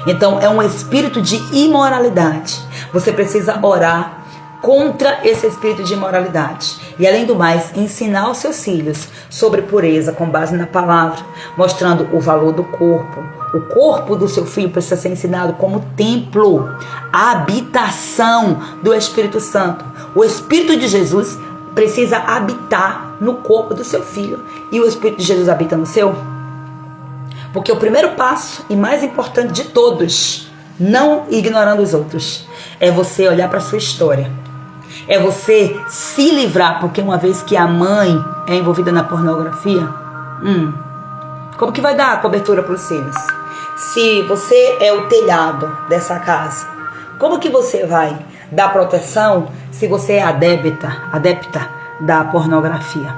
Então é um espírito de imoralidade. Você precisa orar contra esse espírito de imoralidade. E além do mais, ensinar os seus filhos sobre pureza com base na palavra, mostrando o valor do corpo. O corpo do seu filho precisa ser ensinado como templo, a habitação do Espírito Santo. O Espírito de Jesus precisa habitar no corpo do seu filho. E o Espírito de Jesus habita no seu? Porque o primeiro passo e mais importante de todos, não ignorando os outros, é você olhar para a sua história. É você se livrar, porque uma vez que a mãe é envolvida na pornografia, como que vai dar a cobertura para os filhos? Se você é o telhado dessa casa, como que você vai dar proteção se você é adepta da pornografia?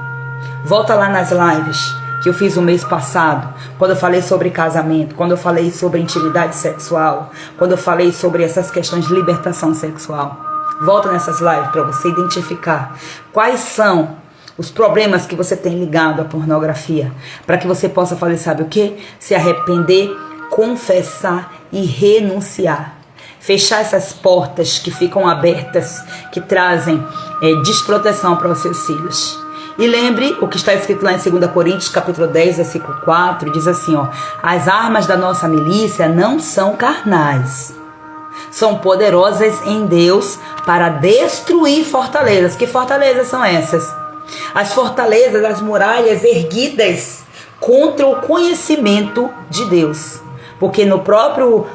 Volta lá nas lives que eu fiz o mês passado, quando eu falei sobre casamento, quando eu falei sobre intimidade sexual, quando eu falei sobre essas questões de libertação sexual. Volta nessas lives para você identificar quais são os problemas que você tem ligado à pornografia, para que você possa fazer, sabe o que? Se arrepender, confessar e renunciar. Fechar essas portas que ficam abertas, que trazem desproteção para os seus filhos. E lembre o que está escrito lá em 2 Coríntios, capítulo 10, versículo 4, diz assim, as armas da nossa milícia não são carnais, são poderosas em Deus para destruir fortalezas. Que fortalezas são essas? As fortalezas, as muralhas erguidas contra o conhecimento de Deus. Porque no próprio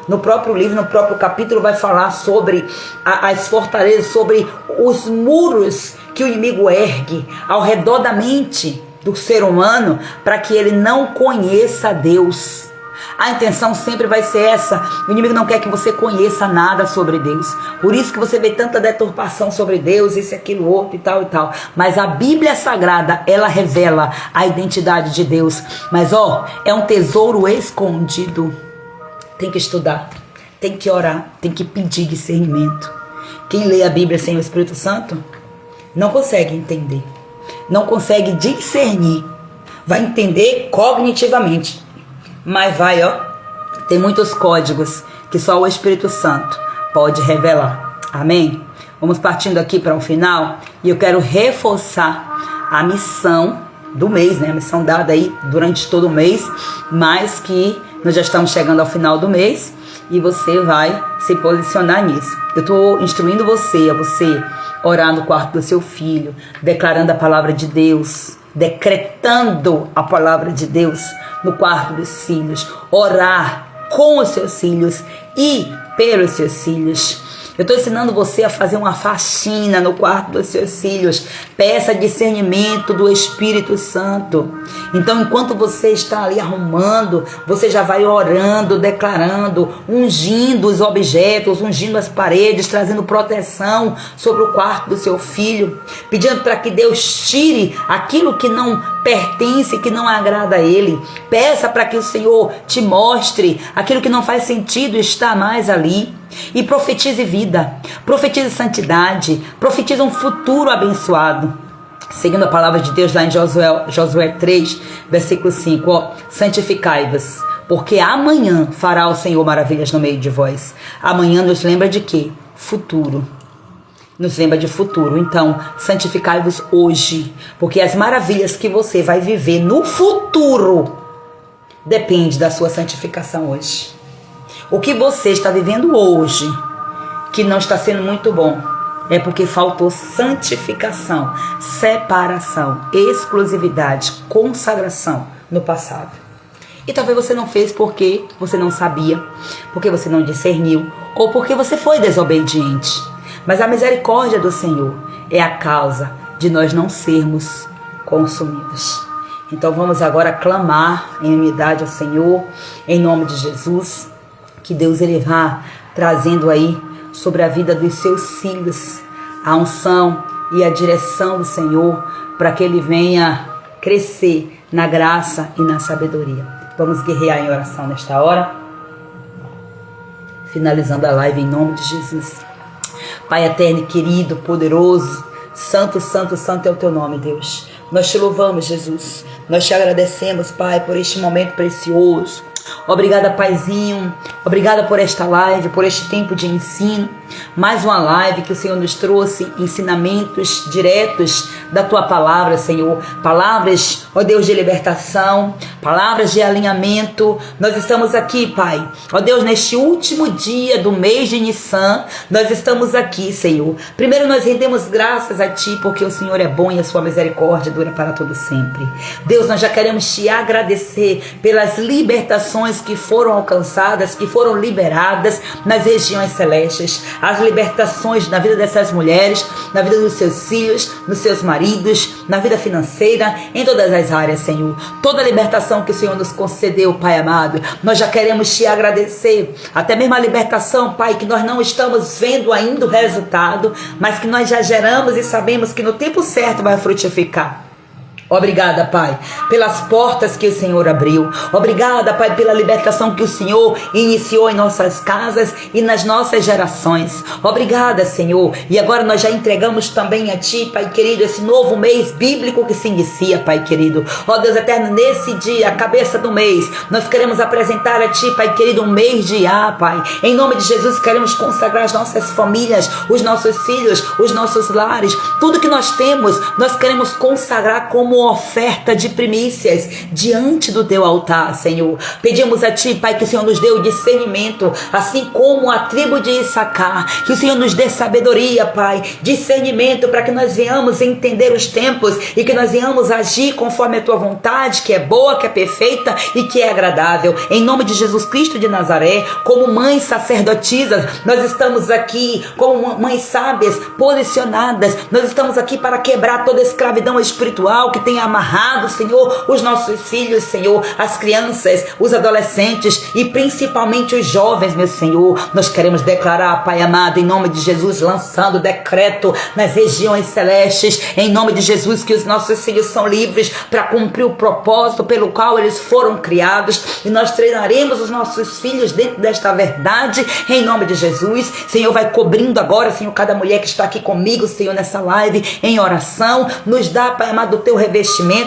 livro, no próprio capítulo, vai falar sobre as fortalezas, sobre os muros que o inimigo ergue ao redor da mente do ser humano para que ele não conheça Deus. A intenção sempre vai ser essa. O inimigo não quer que você conheça nada sobre Deus. Por isso que você vê tanta deturpação sobre Deus, isso, aquilo, outro e tal e tal. Mas a Bíblia Sagrada, ela revela a identidade de Deus. Mas é um tesouro escondido. Tem que estudar, tem que orar, tem que pedir discernimento. Quem lê a Bíblia sem o Espírito Santo não consegue entender, não consegue discernir. Vai entender cognitivamente, mas tem muitos códigos que só o Espírito Santo pode revelar. Amém? Vamos partindo aqui para o final e eu quero reforçar a missão do mês, né? A missão dada aí durante todo o mês, mas que nós já estamos chegando ao final do mês e você vai se posicionar nisso. Eu estou instruindo você, a você orar no quarto do seu filho, declarando a palavra de Deus, decretando a palavra de Deus no quarto dos filhos, orar com os seus filhos e pelos seus filhos. Eu estou ensinando você a fazer uma faxina no quarto dos seus filhos. Peça discernimento do Espírito Santo. Então, enquanto você está ali arrumando, você já vai orando, declarando, ungindo os objetos, ungindo as paredes, trazendo proteção sobre o quarto do seu filho, pedindo para que Deus tire aquilo que não pertence, que não agrada a Ele. Peça para que o Senhor te mostre aquilo que não faz sentido estar mais ali. E profetize vida, profetize santidade, profetize um futuro abençoado. Seguindo a palavra de Deus lá em Josué 3, versículo 5, santificai-vos, porque amanhã fará o Senhor maravilhas no meio de vós. Amanhã nos lembra de quê? Futuro. Nos lembra de futuro. Então, santificai-vos hoje, porque as maravilhas que você vai viver no futuro depende da sua santificação hoje. O que você está vivendo hoje, que não está sendo muito bom, é porque faltou santificação, separação, exclusividade, consagração no passado. E talvez você não fez porque você não sabia, porque você não discerniu, ou porque você foi desobediente. Mas a misericórdia do Senhor é a causa de nós não sermos consumidos. Então vamos agora clamar em unidade ao Senhor, em nome de Jesus. Que Deus ele vá trazendo aí sobre a vida dos seus filhos a unção e a direção do Senhor para que ele venha crescer na graça e na sabedoria. Vamos guerrear em oração nesta hora, finalizando a live em nome de Jesus. Pai eterno e querido, poderoso, santo, santo, santo é o teu nome, Deus. Nós te louvamos, Jesus. Nós te agradecemos, Pai, por este momento precioso. Obrigada, Paizinho. Obrigada por esta live, por este tempo de ensino. Mais uma live que o Senhor nos trouxe, ensinamentos diretos da Tua palavra, Senhor. Palavras, ó Deus, de libertação, palavras de alinhamento. Nós estamos aqui, Pai. Ó Deus, neste último dia do mês de Nissan, nós estamos aqui, Senhor. Primeiro nós rendemos graças a Ti, porque o Senhor é bom e a Sua misericórdia dura para todo sempre. Deus, nós já queremos Te agradecer pelas libertações que foram alcançadas, que foram liberadas nas regiões celestes. As libertações na vida dessas mulheres, na vida dos seus filhos, nos seus maridos, na vida financeira, em todas as áreas, Senhor. Toda a libertação que o Senhor nos concedeu, Pai amado, nós já queremos Te agradecer. Até mesmo a libertação, Pai, que nós não estamos vendo ainda o resultado, mas que nós já geramos e sabemos que no tempo certo vai frutificar. Obrigada, Pai, pelas portas que o Senhor abriu. Obrigada, Pai, pela libertação que o Senhor iniciou em nossas casas e nas nossas gerações. Obrigada, Senhor. E agora nós já entregamos também a Ti, Pai querido, esse novo mês bíblico que se inicia, Pai querido. Ó Deus eterno, nesse dia, a cabeça do mês, nós queremos apresentar a Ti, Pai querido, um mês de Pai. Em nome de Jesus, queremos consagrar as nossas famílias, os nossos filhos, os nossos lares, tudo que nós temos, nós queremos consagrar como oferta de primícias diante do Teu altar, Senhor. Pedimos a Ti, Pai, que o Senhor nos dê o discernimento, assim como a tribo de Issacar, que o Senhor nos dê sabedoria, Pai, discernimento, para que nós venhamos entender os tempos e que nós venhamos agir conforme a Tua vontade, que é boa, que é perfeita e que é agradável. Em nome de Jesus Cristo de Nazaré, como mães sacerdotisas, nós estamos aqui como mães sábias, posicionadas. Nós estamos aqui para quebrar toda a escravidão espiritual que tem amarrado, Senhor, os nossos filhos, Senhor, as crianças, os adolescentes e principalmente os jovens, meu Senhor. Nós queremos declarar, Pai amado, em nome de Jesus, lançando decreto nas regiões celestes, em nome de Jesus, que os nossos filhos são livres para cumprir o propósito pelo qual eles foram criados, e nós treinaremos os nossos filhos dentro desta verdade, em nome de Jesus. Senhor, vai cobrindo agora, Senhor, cada mulher que está aqui comigo, Senhor, nessa live, em oração. Nos dá, Pai amado, o Teu revestimento,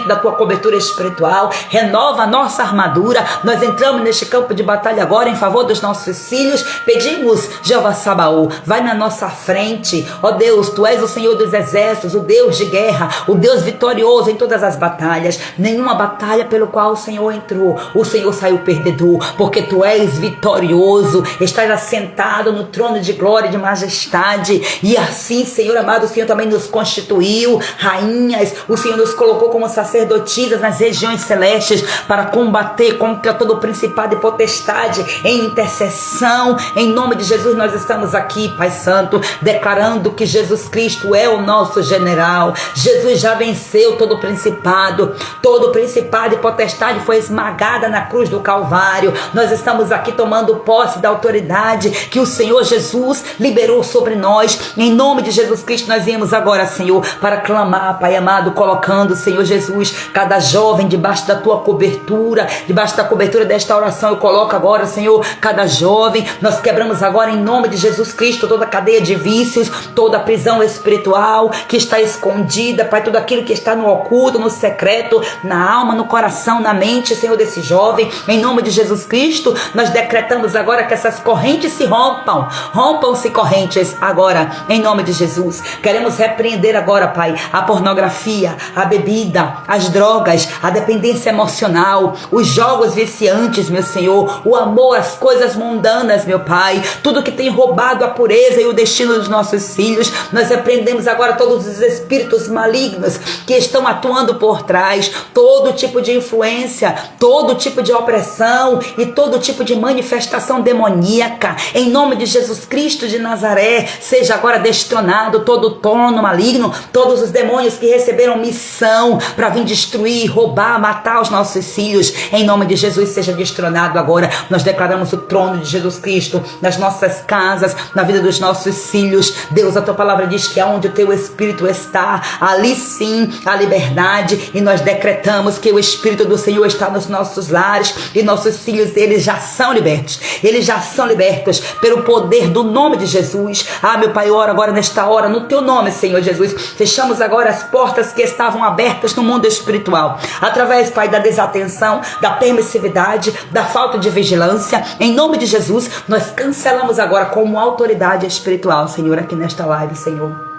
da Tua cobertura espiritual. Renova a nossa armadura. Nós entramos neste campo de batalha agora em favor dos nossos filhos. Pedimos, Jeová Sabaú, vai na nossa frente. Ó Deus, Tu és o Senhor dos exércitos, o Deus de guerra, o Deus vitorioso em todas as batalhas. Nenhuma batalha pelo qual o Senhor entrou, o Senhor saiu perdedor, porque Tu és vitorioso, estás assentado no trono de glória e de majestade. E assim, Senhor amado, o Senhor também nos constituiu rainhas, o Senhor nos colocou como sacerdotisas nas regiões celestes para combater contra todo principado e potestade em intercessão. Em nome de Jesus nós estamos aqui, Pai Santo, declarando que Jesus Cristo é o nosso general. Jesus já venceu todo principado e potestade foi esmagada na cruz do Calvário. Nós estamos aqui tomando posse da autoridade que o Senhor Jesus liberou sobre nós. Em nome de Jesus Cristo nós viemos agora, Senhor, para clamar, Pai amado, colocando, Senhor Jesus, cada jovem debaixo da Tua cobertura, debaixo da cobertura desta oração. Eu coloco agora, Senhor, cada jovem. Nós quebramos agora em nome de Jesus Cristo toda a cadeia de vícios, toda a prisão espiritual que está escondida, Pai, tudo aquilo que está no oculto, no secreto, na alma, no coração, na mente, Senhor, desse jovem. Em nome de Jesus Cristo nós decretamos agora que essas correntes se rompam-se correntes agora, em nome de Jesus. Queremos repreender agora, Pai, a pornografia, a bebida, as drogas, a dependência emocional, os jogos viciantes, meu Senhor, o amor às coisas mundanas, meu Pai, tudo que tem roubado a pureza e o destino dos nossos filhos. Nós repreendemos agora todos os espíritos malignos que estão atuando por trás, todo tipo de influência, todo tipo de opressão e todo tipo de manifestação demoníaca. Em nome de Jesus Cristo de Nazaré, seja agora destronado todo o trono maligno, todos os demônios que receberam missão para vir destruir, roubar, matar os nossos filhos. Em nome de Jesus, seja destronado agora. Nós declaramos o trono de Jesus Cristo nas nossas casas, na vida dos nossos filhos. Deus, a Tua palavra diz que aonde o Teu Espírito está, ali sim a liberdade, e nós decretamos que o Espírito do Senhor está nos nossos lares, e nossos filhos, eles já são libertos pelo poder do nome de Jesus. Meu Pai, oro agora nesta hora no Teu nome, Senhor Jesus. Fechamos agora as portas que estavam abertas alertas no mundo espiritual, através, Pai, da desatenção, da permissividade, da falta de vigilância. Em nome de Jesus, nós cancelamos agora como autoridade espiritual, Senhor, aqui nesta live, Senhor.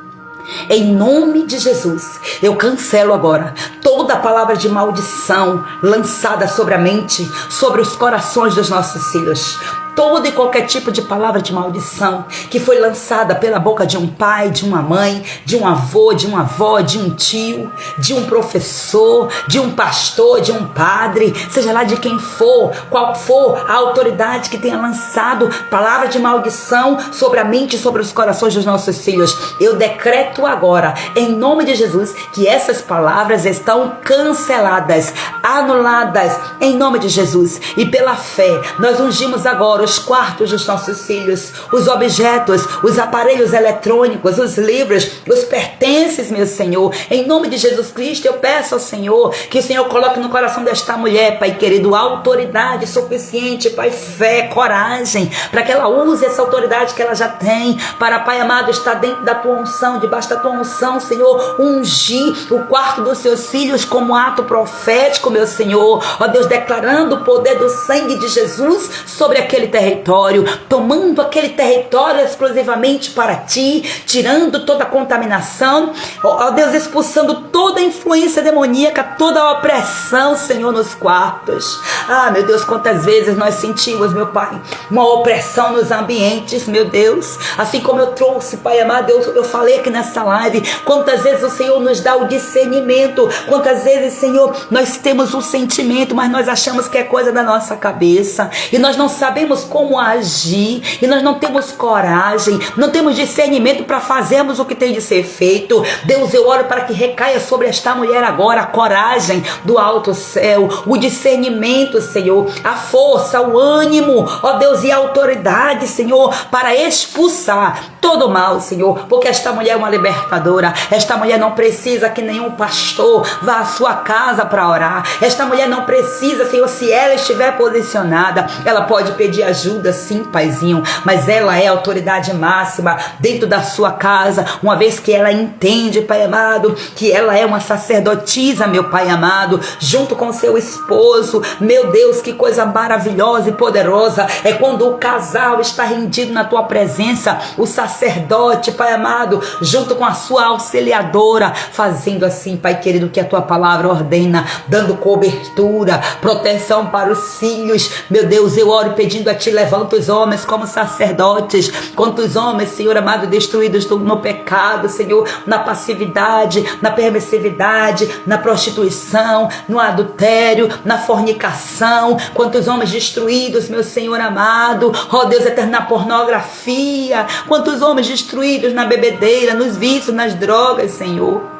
Em nome de Jesus, eu cancelo agora toda palavra de maldição lançada sobre a mente, sobre os corações dos nossos filhos. Todo e qualquer tipo de palavra de maldição que foi lançada pela boca de um pai, de uma mãe, de um avô, de uma avó, de um tio, de um professor, de um pastor, de um padre, seja lá de quem for, qual for a autoridade que tenha lançado palavra de maldição sobre a mente e sobre os corações dos nossos filhos, eu decreto agora, em nome de Jesus, que essas palavras estão canceladas, anuladas, em nome de Jesus. E pela fé, nós ungimos agora os quartos dos nossos filhos, os objetos, os aparelhos eletrônicos, os livros, os pertences, meu Senhor. Em nome de Jesus Cristo, eu peço ao Senhor que o Senhor coloque no coração desta mulher, Pai querido, autoridade suficiente, Pai, fé, coragem, para que ela use essa autoridade que ela já tem, para, Pai amado, estar dentro da tua unção, debaixo da tua unção, Senhor, ungir o quarto dos seus filhos como ato profético, meu Senhor, ó Deus, declarando o poder do sangue de Jesus sobre aquele território, tomando aquele território exclusivamente para ti, tirando toda a contaminação, ó Deus, expulsando toda a influência demoníaca, toda a opressão, Senhor, nos quartos. Ah, meu Deus, quantas vezes nós sentimos, meu Pai, uma opressão nos ambientes, meu Deus, assim como eu trouxe, Pai amado, eu falei aqui nessa live, quantas vezes o Senhor nos dá o discernimento, quantas vezes, Senhor, nós temos um sentimento, mas nós achamos que é coisa da nossa cabeça, e nós não sabemos como agir, e nós não temos coragem, não temos discernimento para fazermos o que tem de ser feito. Deus, eu oro para que recaia sobre esta mulher agora a coragem do alto céu, o discernimento, Senhor, a força, o ânimo, ó Deus, e a autoridade, Senhor, para expulsar todo o mal, Senhor, porque esta mulher é uma libertadora. Esta mulher não precisa que nenhum pastor vá à sua casa para orar. Esta mulher não precisa, Senhor, se ela estiver posicionada, ela pode pedir ajuda, sim, Paizinho, mas ela é a autoridade máxima dentro da sua casa, uma vez que ela entende, Pai amado, que ela é uma sacerdotisa, meu Pai amado, junto com seu esposo. Meu Deus, que coisa maravilhosa e poderosa é quando o casal está rendido na tua presença, o sacerdote, Pai amado, junto com a sua auxiliadora, fazendo assim, Pai querido, que a tua palavra ordena, dando cobertura, proteção para os filhos. Meu Deus, eu oro pedindo a ti, levanta os homens como sacerdotes. Quantos homens, Senhor amado, destruídos no pecado, Senhor, na passividade, na permissividade, na prostituição, no adultério, na fornicação. Quantos homens destruídos, meu Senhor amado, ó Deus eterno, na pornografia. Quantos homens destruídos na bebedeira, nos vícios, nas drogas, Senhor.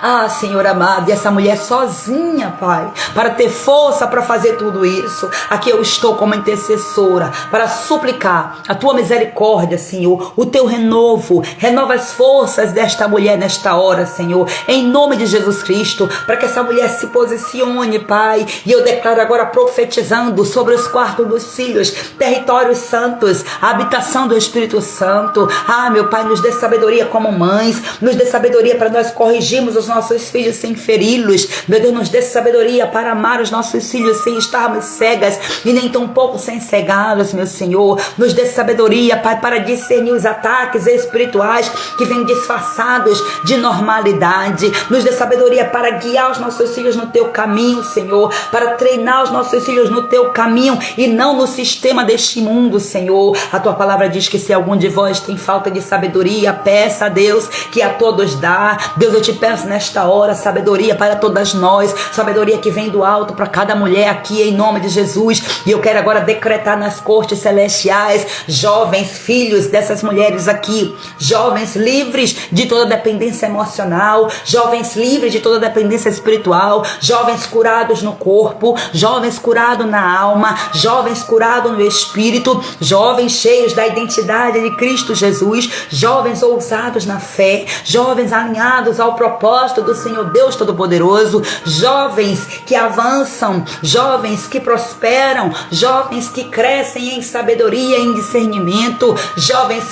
Ah, Senhor amado, e essa mulher sozinha, Pai, para ter força para fazer tudo isso, aqui eu estou como intercessora para suplicar a tua misericórdia, Senhor, o teu renovo, renova as forças desta mulher nesta hora, Senhor, em nome de Jesus Cristo, para que essa mulher se posicione, Pai, e eu declaro agora profetizando sobre os quartos dos filhos, territórios santos, a habitação do Espírito Santo. Ah, meu Pai, nos dê sabedoria como mães, nos dê sabedoria para nós corrigirmos os nossos filhos sem feri-los. Meu Deus, nos dê sabedoria para amar os nossos filhos sem estarmos cegas e nem tão pouco sem cegá-los, meu Senhor. Nos dê sabedoria, Pai, para discernir os ataques espirituais que vêm disfarçados de normalidade. Nos dê sabedoria para guiar os nossos filhos no teu caminho, Senhor, para treinar os nossos filhos no teu caminho e não no sistema deste mundo, Senhor. A tua palavra diz que se algum de vós tem falta de sabedoria, peça a Deus que a todos dá. Deus, eu te peço nesta hora sabedoria para todas nós, sabedoria que vem do alto para cada mulher aqui em nome de Jesus. E eu quero agora decretar nas cortes celestiais, jovens filhos dessas mulheres aqui, jovens livres de toda dependência emocional, jovens livres de toda dependência espiritual, jovens curados no corpo, jovens curados na alma, jovens curados no espírito, jovens cheios da identidade de Cristo Jesus, jovens ousados na fé, jovens alinhados ao propósito propósito do Senhor Deus Todo-Poderoso, jovens que avançam, jovens que prosperam, jovens que crescem em sabedoria, em discernimento, jovens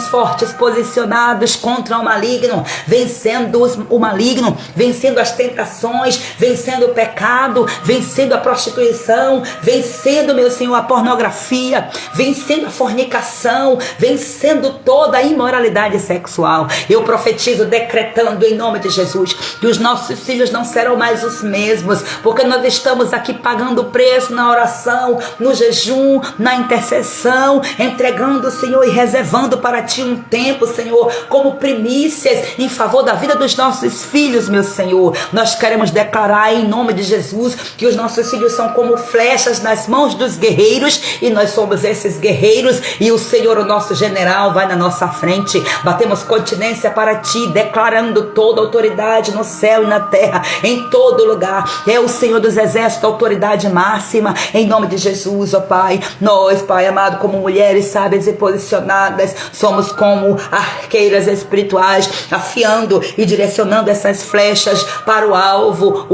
fortes posicionados contra o maligno, vencendo o maligno, vencendo as tentações, vencendo o pecado, vencendo a prostituição, vencendo, meu Senhor, a pornografia, vencendo a fornicação, vencendo toda a imoralidade sexual. Eu profetizo, decretando em nome de Jesus, que os nossos filhos não serão mais os mesmos, porque nós estamos aqui pagando o preço na oração, no jejum, na intercessão, entregando, Senhor, e reservando para Ti um tempo, Senhor, como primícias em favor da vida dos nossos filhos, meu Senhor. Nós queremos declarar em nome de Jesus que os nossos filhos são como flechas nas mãos dos guerreiros, e nós somos esses guerreiros, e o Senhor, o nosso general, vai na nossa frente. Batemos continência para Ti, declarando toda autoridade no céu e na terra, em todo lugar. É o Senhor dos exércitos, a autoridade máxima, em nome de Jesus, ó Pai. Nós, Pai amado, como mulheres sábias e posicionadas, somos como arqueiras espirituais, afiando e direcionando essas flechas para o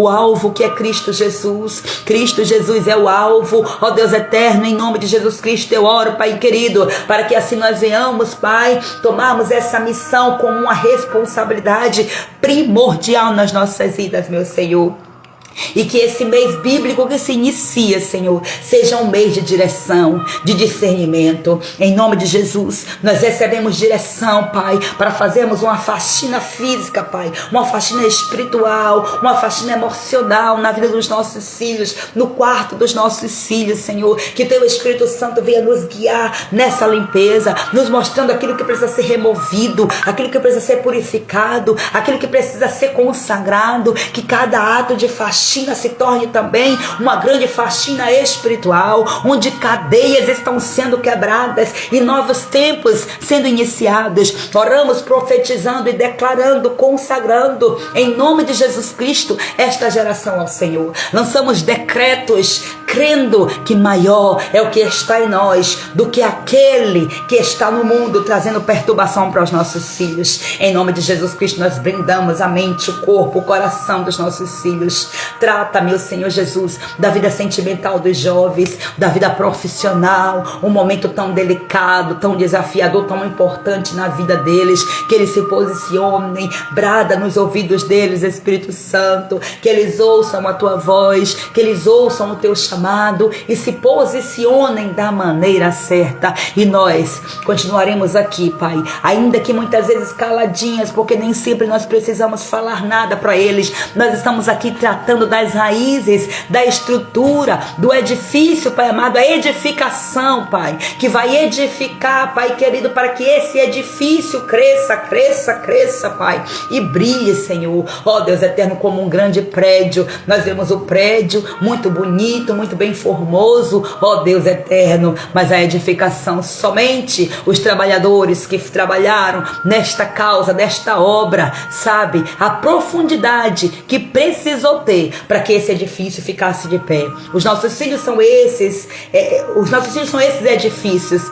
alvo que é Cristo Jesus. Cristo Jesus é o alvo, ó Deus eterno, em nome de Jesus Cristo eu oro, Pai querido, para que assim nós venhamos, Pai, tomarmos essa missão como uma responsabilidade primordial nas nossas vidas, meu Senhor. E que esse mês bíblico que se inicia, Senhor, seja um mês de direção, de discernimento. Em nome de Jesus, nós recebemos direção, Pai, para fazermos uma faxina física, Pai, uma faxina espiritual, uma faxina emocional na vida dos nossos filhos, no quarto dos nossos filhos, Senhor. Que Teu Espírito Santo venha nos guiar nessa limpeza, nos mostrando aquilo que precisa ser removido, aquilo que precisa ser purificado, aquilo que precisa ser consagrado. Que cada ato de faxina se torne também uma grande faxina espiritual, onde cadeias estão sendo quebradas e novos tempos sendo iniciados. Oramos profetizando e declarando, consagrando em nome de Jesus Cristo esta geração ao Senhor. Lançamos decretos crendo que maior é o que está em nós do que aquele que está no mundo trazendo perturbação para os nossos filhos. Em nome de Jesus Cristo nós brindamos a mente, o corpo, o coração dos nossos filhos. Trata, meu Senhor Jesus, da vida sentimental dos jovens, da vida profissional, um momento tão delicado, tão desafiador, tão importante na vida deles, que eles se posicionem, brada nos ouvidos deles, Espírito Santo, que eles ouçam a Tua voz, que eles ouçam o Teu chamado e se posicionem da maneira certa. E nós continuaremos aqui, Pai, ainda que muitas vezes caladinhas, porque nem sempre nós precisamos falar nada para eles. Nós estamos aqui tratando das raízes, da estrutura, do edifício, Pai amado, a edificação, Pai, que vai edificar, Pai querido, para que esse edifício cresça, Pai, e brilhe, Senhor. Ó Deus eterno, como um grande prédio. Nós vemos o prédio muito bonito, muito bem formoso, ó Deus eterno, mas a edificação, somente os trabalhadores que trabalharam nesta causa, nesta obra, sabe, a profundidade que precisou ter para que esse edifício ficasse de pé. Os nossos filhos são esses edifícios.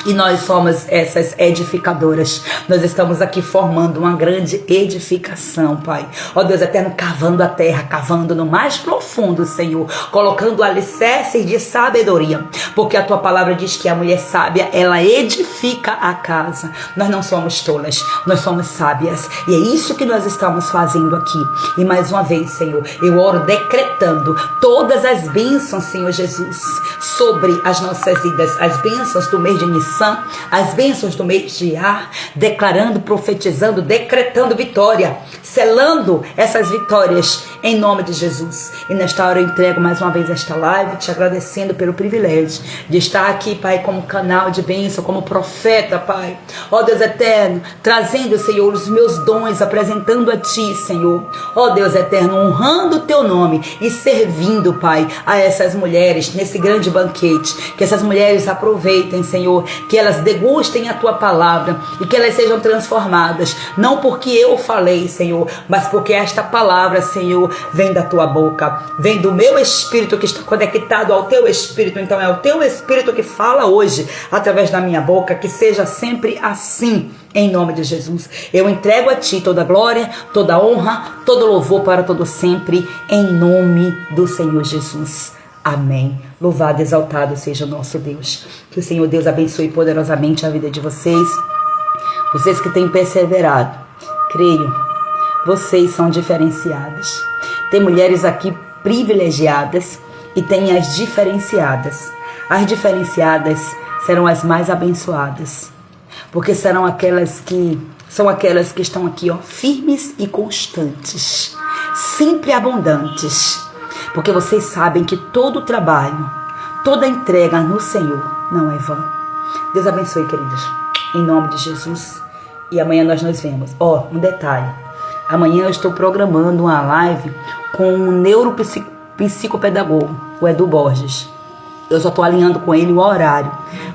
E nós somos essas edificadoras. Nós estamos aqui formando uma grande edificação, Pai. Ó Deus eterno, cavando a terra, cavando no mais profundo, Senhor, colocando alicerces de sabedoria, porque a Tua palavra diz que a mulher sábia, ela edifica a casa. Nós não somos tolas, nós somos sábias, e é isso que nós estamos fazendo aqui. E mais uma vez, Senhor, eu oro decretando todas as bênçãos, Senhor Jesus, sobre as nossas vidas, as bênçãos do mês de Nissan, as bênçãos do mês de Ar, declarando, profetizando, decretando vitória, selando essas vitórias em nome de Jesus. E nesta hora eu entrego mais uma vez esta live, te agradecendo pelo privilégio de estar aqui, Pai, como canal de bênção, como profeta, Pai. Ó Deus eterno, trazendo, Senhor, os meus dons, apresentando a Ti, Senhor. Ó Deus eterno, honrando o Teu nome e servindo, Pai, a essas mulheres nesse grande banquete. Que essas mulheres aproveitem, Senhor, que elas degustem a tua palavra e que elas sejam transformadas, não porque eu falei, Senhor, mas porque esta palavra, Senhor, vem da tua boca, vem do meu espírito que está conectado ao teu espírito. Então é o teu espírito que fala hoje através da minha boca, que seja sempre assim, em nome de Jesus. Eu entrego a ti toda a glória, toda a honra, todo louvor para todo sempre, em nome do Senhor Jesus. Amém. Louvado e exaltado seja o nosso Deus. Que o Senhor Deus abençoe poderosamente a vida de vocês. Vocês que têm perseverado, creio, vocês são diferenciadas. Tem mulheres aqui privilegiadas e tem as diferenciadas. As diferenciadas serão as mais abençoadas, porque serão aquelas que estão aqui, firmes e constantes, sempre abundantes, porque vocês sabem que todo trabalho, toda entrega no Senhor não é vã. Deus abençoe, queridos, em nome de Jesus. E amanhã nós nos vemos. Um detalhe, amanhã eu estou programando uma live com um neuropsicopedagogo, o Edu Borges. Eu só estou alinhando com ele o horário,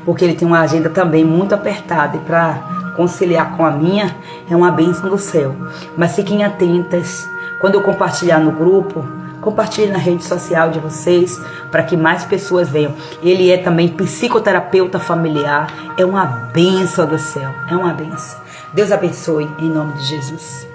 porque ele tem uma agenda também muito apertada, e para conciliar com a minha é uma bênção do céu. Mas fiquem atentas, quando eu compartilhar no grupo, compartilhe na rede social de vocês, para que mais pessoas venham. Ele é também psicoterapeuta familiar, é uma bênção do céu, é uma bênção. Deus abençoe, em nome de Jesus.